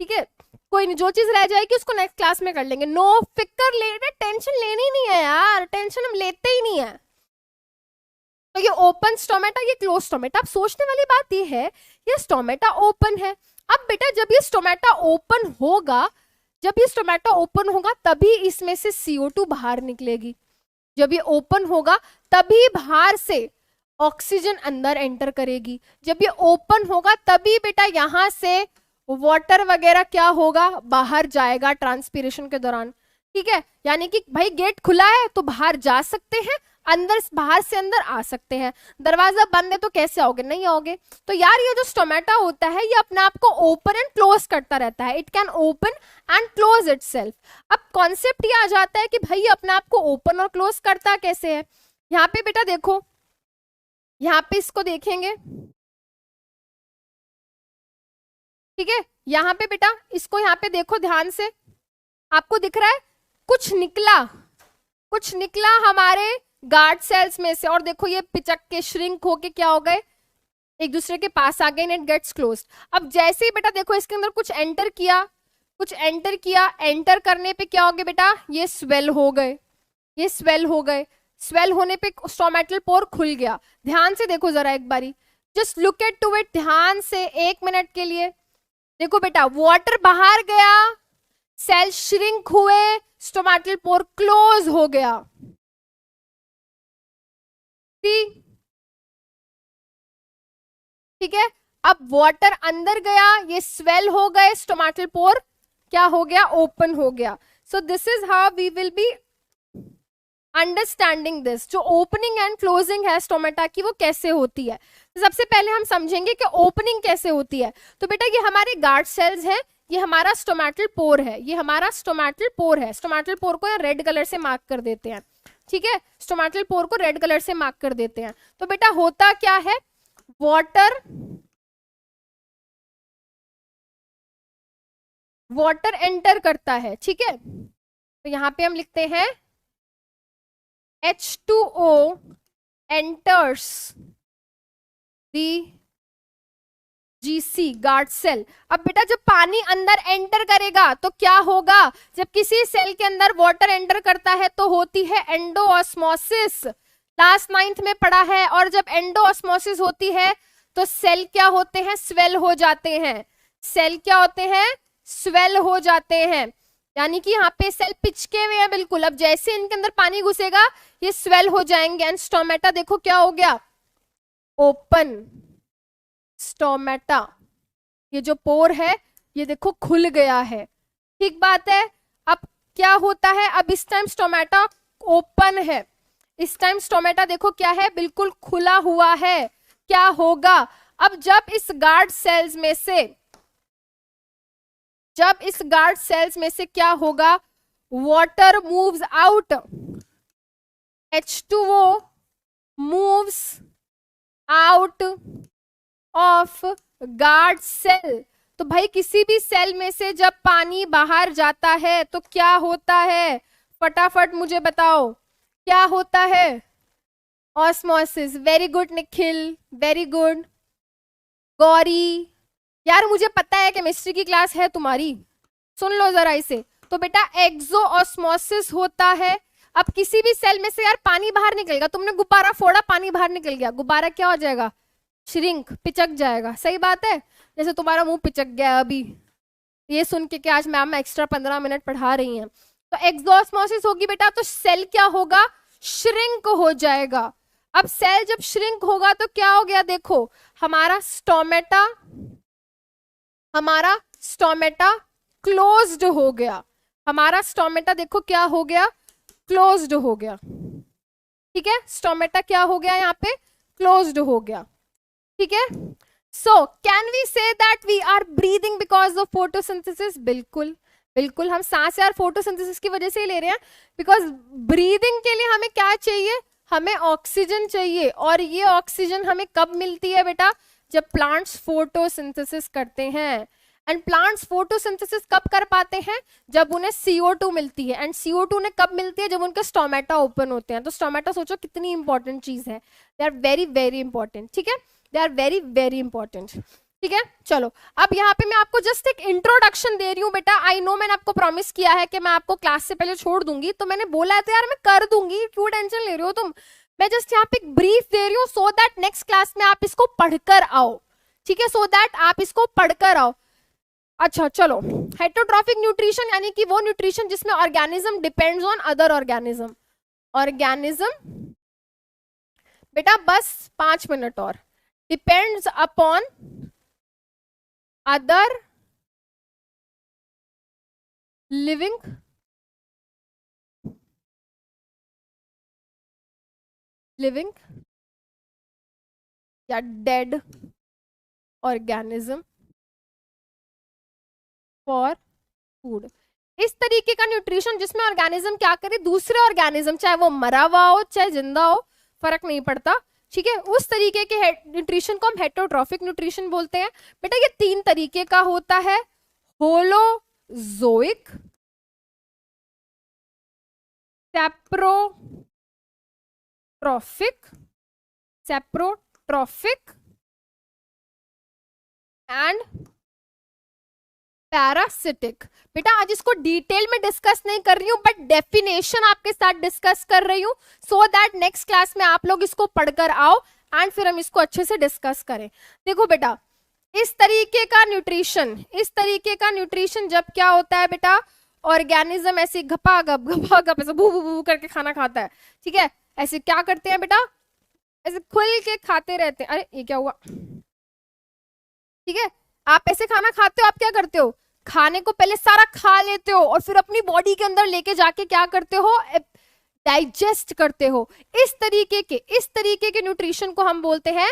ठीक है, कोई नहीं, जो चीज रह जाएगी उसको नेक्स्ट क्लास में कर लेंगे। नो फिक्र लेना, टेंशन लेनी नहीं है यार, टेंशन हम लेते ही नहीं है। तो ये ओपन स्टोमेटा, ये क्लोज स्टोमेटा। अब सोचने वाली बात ये है, ये स्टोमेटा ओपन है। अब बेटा जब ये स्टोमेटा ओपन होगा तभी इसमें से CO2 बाहर निकलेगी। जब ये ओपन होगा तभी बाहर से ऑक्सीजन अंदर एंटर करेगी। जब ये ओपन होगा तभी बेटा यहां से वाटर वगैरह क्या होगा, बाहर जाएगा ट्रांसपीरेशन के दौरान। ठीक है, यानी कि भाई गेट खुला है तो बाहर जा सकते हैं, अंदर बाहर से अंदर आ सकते हैं। दरवाजा बंद है तो कैसे आओगे, नहीं आओगे। तो यार ये जो स्टोमेटा होता है ये अपने आप को ओपन एंड क्लोज करता रहता है, it can open and close itself. अब कॉन्सेप्ट ये आ जाता है कि भाई ये अपने आप को ओपन और क्लोज करता कैसे है। यहाँ पे बेटा देखो, यहाँ पे इसको देखेंगे, ठीक है, यहाँ पे बेटा इसको यहाँ पे देखो ध्यान से, आपको दिख रहा है कुछ निकला हमारे गार्ड सेल्स में से, और देखो ये पिचक के श्रिंक होके क्या हो गए, एक दूसरे के पास आ गए, इट गेट्स क्लोज्ड। अब जैसे ही बेटा देखो इसके अंदर कुछ एंटर किया, एंटर करने पे क्या हो गया बेटा, ये स्वेल हो गए, स्वेल होने पे स्टोमेटल पोर खुल गया। ध्यान से देखो जरा एक बारी, just look at to it ध्यान से 1 मिनट के लिए। देखो बेटा वाटर बाहर गया, सेल श्रिंक हुए, स्टोमेटल पोर क्लोज हो गया। ठीक है, अब वाटर अंदर गया, ये स्वेल हो गए, स्टोमेटल पोर क्या हो गया, ओपन हो गया। So this is how we will be understanding this. जो ओपनिंग एंड क्लोजिंग है स्टोमेटा की वो कैसे होती है, तो सबसे पहले हम समझेंगे कि ओपनिंग कैसे होती है। तो बेटा ये हमारे गार्ड सेल्स हैं, ये हमारा स्टोमेटल पोर है, स्टोमेटल पोर को रेड कलर से मार्क कर देते हैं। ठीक है, स्टोमेटल पोर को रेड कलर से मार्क कर देते हैं। तो बेटा होता क्या है, वाटर एंटर करता है। ठीक है, तो यहां पे हम लिखते हैं H2O enters the GC guard cell. अब बेटा जब पानी अंदर एंटर करेगा तो क्या होगा, जब किसी सेल के अंदर वाटर एंटर करता है तो होती है एंडोऑस्मोसिस, क्लास 9th में पढ़ा है। और जब एंडोऑस्मोसिस होती है तो सेल क्या होते हैं, स्वेल हो जाते हैं। सेल क्या होते हैं, स्वेल हो जाते हैं, यानी कि यहाँ पे सेल पिचके हुए हैं बिल्कुल। अब जैसे इनके अंदर पानी घुसेगा ये स्वेल हो जाएंगे, एंड स्टोमेटा देखो क्या हो गया, ओपन। स्टोमेटा, ये जो पोर है ये देखो खुल गया है। ठीक बात है। अब क्या होता है, अब इस टाइम स्टोमेटा ओपन है, इस टाइम स्टोमेटा देखो क्या है, बिल्कुल खुला हुआ है। क्या होगा, अब जब इस गार्ड सेल्स में से क्या होगा, water moves out, H2O moves out of guard cell. तो भाई किसी भी सेल में से जब पानी बाहर जाता है तो क्या होता है, फटाफट मुझे बताओ क्या होता है, osmosis. Very good Nikhil, very good. Gauri, यार मुझे पता है केमिस्ट्री की क्लास है तुम्हारी, सुन लो जरा इसे। तो बेटा एक्सोऑस्मोसिस होता है। अब किसी भी सेल में से यार पानी बाहर निकलेगा, तुमने गुब्बारा फोड़ा, पानी बाहर निकल गया, गुब्बारा क्या हो जाएगा, श्रिंक, पिचक जाएगा। सही बात है, जैसे तुम्हारा मुंह पिचक गया अभी ये सुन के कि आज मैम एक्स्ट्रा 15 मिनट पढ़ा रही हैं। तो एक्सोऑस्मोसिस होगी बेटा, तो सेल क्या होगा, श्रिंक हो जाएगा। अब सेल जब श्रिंक होगा तो क्या हो गया, देखो हमारा स्टोमेटा क्लोज्ड हो गया, हमारा स्टोमेटा देखो क्या हो गया, क्लोज्ड हो गया। ठीक है, स्टोमेटा क्या हो गया, यहाँ पे क्लोज्ड हो गया। ठीक है, so can we say that we are breathing because of photosynthesis? बिल्कुल हम सांस यार फोटोसिंथेसिस की वजह से ही ले रहे हैं, बिकॉज ब्रीदिंग के लिए हमें क्या चाहिए, हमें ऑक्सीजन चाहिए। और ये ऑक्सीजन हमें कब मिलती है बेटा, जब प्लांट्स फोटोसिंथेसिस करते हैं। एंड प्लांट्स फोटोसिंथेसिस कब कर पाते हैं, जब उन्हें CO2 मिलती है। एंड CO2 उन्हें कब मिलती है, जब उनके स्टोमेटा ओपन होते हैं। तो स्टोमेटा सोचो कितनी इंपॉर्टेंट चीज है, they are very very important. ठीक है, they are very very important. ठीक है, चलो अब यहाँ पे मैं आपको जस्ट एक इंट्रोडक्शन दे रही हूँ बेटा। आई नो मैंने आपको प्रॉमिस किया है कि मैं आपको क्लास से पहले छोड़ दूंगी, तो मैंने बोला है तो यार मैं कर दूंगी, क्यों टेंशन ले रहे हो तुम। मैं जस्ट यहाँ पे एक ब्रीफ दे रही हूँ सो दैट नेक्स्ट क्लास में आप इसको पढ़कर आओ। ठीक है, सो दैट आप इसको पढ़कर आओ। अच्छा चलो, हेटरोट्रॉफिक न्यूट्रिशन यानी कि वो न्यूट्रिशन जिसमें organism depends on other organism. Organism बेटा बस 5 मिनट और. डिपेंड्स अपॉन अदर लिविंग या डेड ऑर्गेनिज्म फॉर फूड. इस तरीके का न्यूट्रिशन जिसमें ऑर्गेनिज्म क्या करे, दूसरे ऑर्गेनिज्म, चाहे वो मरा हुआ हो चाहे जिंदा हो, फर्क नहीं पड़ता, ठीक है, उस तरीके के न्यूट्रिशन को हम हेटेरोट्रॉफिक न्यूट्रिशन बोलते हैं. बेटा ये 3 तरीके का होता है, होलोजोइक, सेप्रोट्रॉफिक एंड पैरासिटिक. बेटा आज इसको डिटेल में डिस्कस नहीं कर रही हूं, बट डेफिनेशन आपके साथ डिस्कस कर रही हूं, सो दैट नेक्स्ट क्लास में आप लोग इसको पढ़कर आओ एंड फिर हम इसको अच्छे से डिस्कस करें. देखो बेटा इस तरीके का न्यूट्रिशन जब क्या होता है बेटा, ऑर्गेनिज्म ऐसे घपा घप ऐसे भू भू भू करके खाना खाता है, ठीक है, ऐसे क्या करते हैं बेटा, ऐसे खुल के खाते रहते हैं. अरे ये क्या हुआ, ठीक है, आप ऐसे खाना खाते हो, आप क्या करते हो, खाने को पहले सारा खा लेते हो और फिर अपनी बॉडी के अंदर लेके जाके क्या करते हो, डाइजेस्ट करते हो. इस तरीके के न्यूट्रिशन को हम बोलते हैं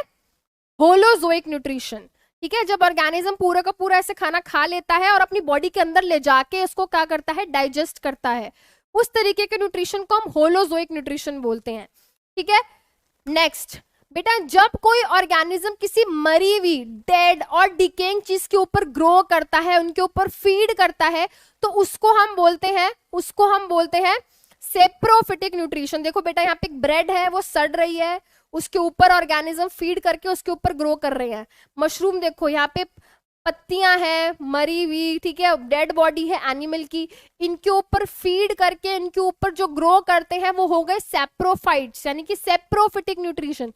होलोजोइक न्यूट्रिशन. ठीक है, जब ऑर्गेनिज्म पूरा का पूरा ऐसे खाना खा लेता है और अपनी बॉडी के अंदर ले जाके इसको क्या करता है, डाइजेस्ट करता है, उस तरीके के न्यूट्रिशन को हम होलोजोइक न्यूट्रिशन बोलते हैं. ठीक है, नेक्स्ट बेटा जब कोई ऑर्गेनिज्म किसी मरी हुई, डेड और डिकेइंग चीज के ऊपर ग्रो करता है, उनके ऊपर फीड करता है, तो उसको हम बोलते हैं सेप्रोफिटिक न्यूट्रिशन. देखो बेटा यहाँ पे एक ब्रेड है, वो सड़ रही है, उसके ऊपर ऑर्गेनिज्म फीड करके उसके ऊपर ग्रो कर रहे हैं. मशरूम देखो यहाँ पे पत्तियां हैं मरी हुई, ठीक है, डेड बॉडी है एनिमल की, इनके ऊपर फीड करके इनके ऊपर जो ग्रो करते हैं वो हो गए सेप्रोफाइट्स, यानी कि सेप्रोफिटिक न्यूट्रिशन.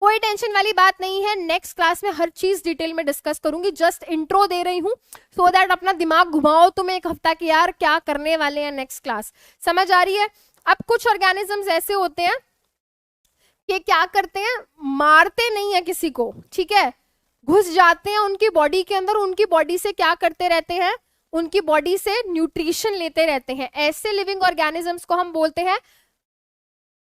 कोई टेंशन वाली बात नहीं है, नेक्स्ट क्लास में हर चीज डिटेल में डिस्कस करूंगी, जस्ट इंट्रो दे रही हूं सो दैट अपना दिमाग घुमाओ तुम एक हफ्ता कि यार क्या करने वाले हैं नेक्स्ट क्लास. समझ आ रही है. अब कुछ ऑर्गेनिजम्स ऐसे होते हैं कि क्या करते हैं, मारते नहीं है किसी को, ठीक है, घुस जाते हैं उनकी बॉडी के अंदर, उनकी बॉडी से क्या करते रहते हैं, उनकी बॉडी से न्यूट्रिशन लेते रहते हैं. ऐसे लिविंग ऑर्गेनिजम्स को हम बोलते हैं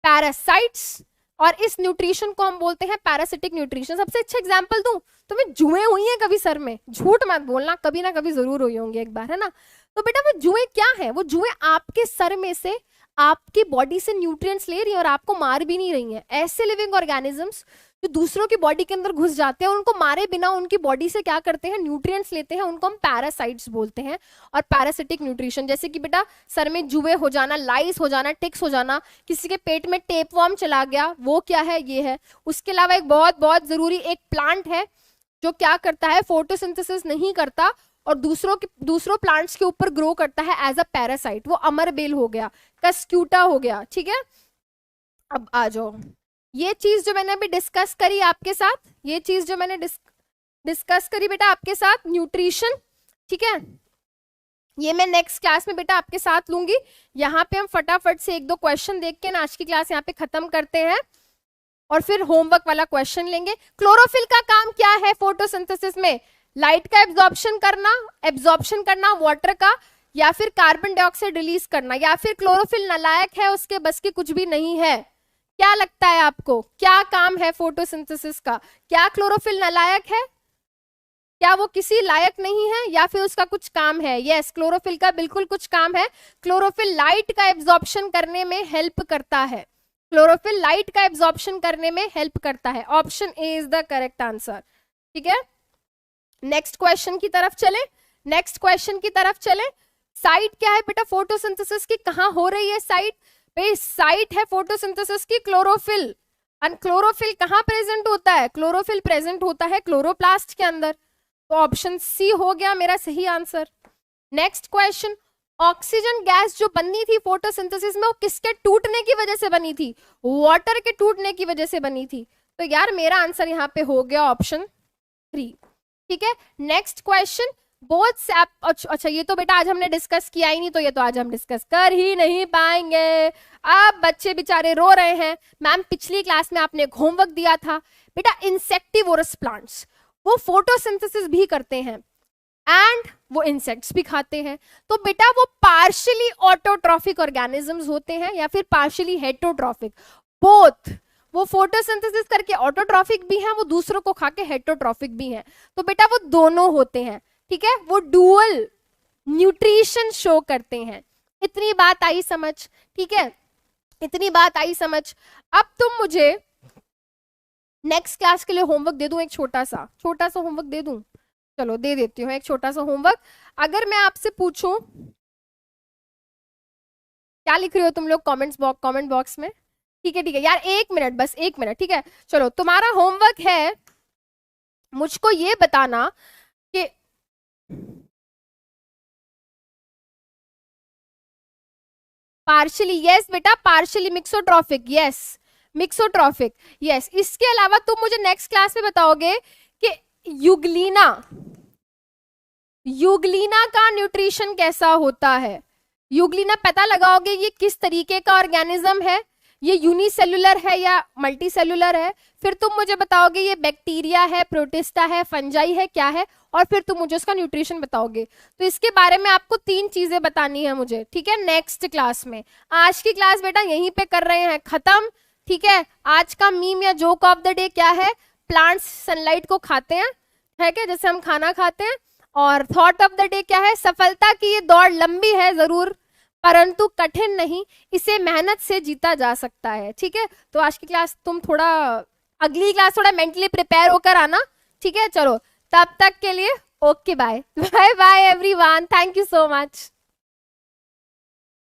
पैरासाइट्स, और इस न्यूट्रिशन को हम बोलते हैं पैरासिटिक न्यूट्रिशन. सबसे अच्छा एग्जांपल दूं, तुम्हें जुएं हुई हैं कभी सर में, झूठ मत बोलना, कभी ना कभी जरूर हुई होंगी एक बार, है ना. तो बेटा वो जुएं क्या है, वो जुएं आपके सर में से आपकी बॉडी से न्यूट्रिएंट्स ले रही है और आपको मार भी नहीं रही है. ऐसे लिविंग ऑर्गेनिजम्स जो दूसरों की बॉडी के अंदर घुस जाते हैं, उनको मारे बिना उनकी बॉडी से क्या करते हैं, न्यूट्रिएंट्स लेते हैं, उनको हम पैरासाइट्स बोलते हैं. और पैरासिटिक न्यूट्रिशन जैसे कि बेटा सर में जुए हो जाना, लाइस हो जाना, टिक्स हो जाना, किसी के पेट में टेपवर्म चला गया, वो क्या है, ये है. उसके अलावा एक बहुत बहुत जरूरी एक प्लांट है जो क्या करता है, फोटोसिंथेसिस नहीं करता और दूसरों प्लांट्स के ऊपर ग्रो करता है एज अ पैरासाइट. वो अमरबेल हो गया, कस्क्यूटा हो गया. ठीक है, अब आ जाओ, ये चीज जो मैंने अभी डिस्कस करी आपके साथ, ये चीज जो मैंने डिस्कस करी बेटा आपके साथ न्यूट्रिशन, ठीक है, ये मैं नेक्स्ट क्लास में बेटा आपके साथ लूंगी. यहाँ पे हम फटाफट से 1-2 क्वेश्चन देख के आज की क्लास यहाँ पे खत्म करते हैं और फिर होमवर्क वाला क्वेश्चन लेंगे. क्लोरोफिल का काम क्या है फोटोसिंथेसिस में, लाइट का एब्जॉर्प्शन करना वाटर का, या फिर कार्बन डाइऑक्साइड रिलीज करना, या फिर क्लोरोफिल नालायक है, उसके बस की कुछ भी नहीं है. क्या लगता है आपको, क्या काम है फोटोसिंथेसिस का, क्या क्लोरोफिल नालायक है, क्या वो किसी लायक नहीं है, या फिर उसका कुछ काम है. यस, क्लोरोफिल का बिल्कुल कुछ काम है. क्लोरोफिल लाइट का एब्जॉर्प्शन करने में हेल्प करता है, क्लोरोफिल लाइट का एब्जॉर्प्शन करने में हेल्प करता है. Option A is the correct answer. ठीक है, नेक्स्ट क्वेश्चन की तरफ चले. साइट क्या है बेटा फोटोसिंथेसिस की, कहां हो रही है साइट, साइट है फोटोसिंथेसिस की क्लोरोफिल. और क्लोरोफिल कहां प्रेजेंट होता है, क्लोरोफिल प्रेजेंट होता है क्लोरोप्लास्ट के अंदर. तो ऑप्शन सी हो गया मेरा सही answer. Next question, oxygen gas जो बनी थी फोटोसिंथेसिस में, वो किसके टूटने की वजह से बनी थी, वाटर के टूटने की वजह से बनी थी. तो यार मेरा आंसर यहाँ पे हो गया ऑप्शन 3. ठीक है, नेक्स्ट क्वेश्चन, बोथ से आप, अच्छा ये तो बेटा आज हमने डिस्कस किया ही नहीं, तो ये तो आज हम डिस्कस कर ही नहीं पाएंगे। अब बच्चे बेचारे रो रहे हैं, मैम पिछली क्लास में आपने एक होमवर्क दिया था बेटा, इंसेक्टिवोरस प्लांट्स वो फोटोसिंथेसिस भी करते हैं एंड वो इंसेक्ट्स भी खाते हैं, तो बेटा वो पार्शियली ऑटोट्रॉफिक ऑर्गेनिजम्स होते हैं या फिर पार्शियली हेटरोट्रॉफिक, बोथ। वो फोटोसिंथेसिस करके ऑटोट्रॉफिक भी हैं, वो दूसरों को खा के हेटरोट्रॉफिक भी हैं, तो बेटा वो दोनों होते हैं, ठीक है, वो डुअल न्यूट्रिशन शो करते हैं। इतनी बात आई समझ, ठीक है, इतनी बात आई समझ। अब तुम मुझे नेक्स्ट क्लास के लिए होमवर्क दे दूं, एक छोटा सा होमवर्क दे दूं, चलो दे देती हूँ एक छोटा सा होमवर्क। अगर मैं आपसे पूछूं, क्या लिख रहे हो तुम लोग कमेंट बॉक्स में, ठीक है यार, 1 मिनट, बस 1 मिनट, ठीक है। चलो तुम्हारा होमवर्क है मुझको ये बताना कि पार्शियली, यस बेटा partially mixotrophic, yes mixotrophic, yes. इसके अलावा तुम मुझे नेक्स्ट क्लास में बताओगे कि युगलीना का न्यूट्रिशन कैसा होता है। युगलीना पता लगाओगे ये किस तरीके का ऑर्गेनिज्म है, ये यूनिसेलुलर है या मल्टीसेलुलर है। फिर तुम मुझे बताओगे ये बैक्टीरिया है, प्रोटिस्टा है, फंजाई है, क्या है, और फिर तुम मुझे उसका न्यूट्रिशन बताओगे। तो इसके बारे में आपको 3 चीजें बतानी है मुझे, ठीक है, नेक्स्ट क्लास में। आज की क्लास बेटा यहीं पे कर रहे हैं खत्म, ठीक है। आज का मीम या जोक ऑफ द डे क्या है, प्लांट्स सनलाइट को खाते हैं, है क्या, जैसे हम खाना खाते हैं। और थॉट ऑफ द डे क्या है, सफलता की ये दौड़ लंबी है जरूर परंतु कठिन नहीं, इसे मेहनत से जीता जा सकता है, ठीक है। तो आज की क्लास तुम थोड़ा, अगली क्लास थोड़ा मेंटली प्रिपेयर होकर आना, ठीक है। चलो तब तक के लिए okay bye bye bye everyone, thank you so much.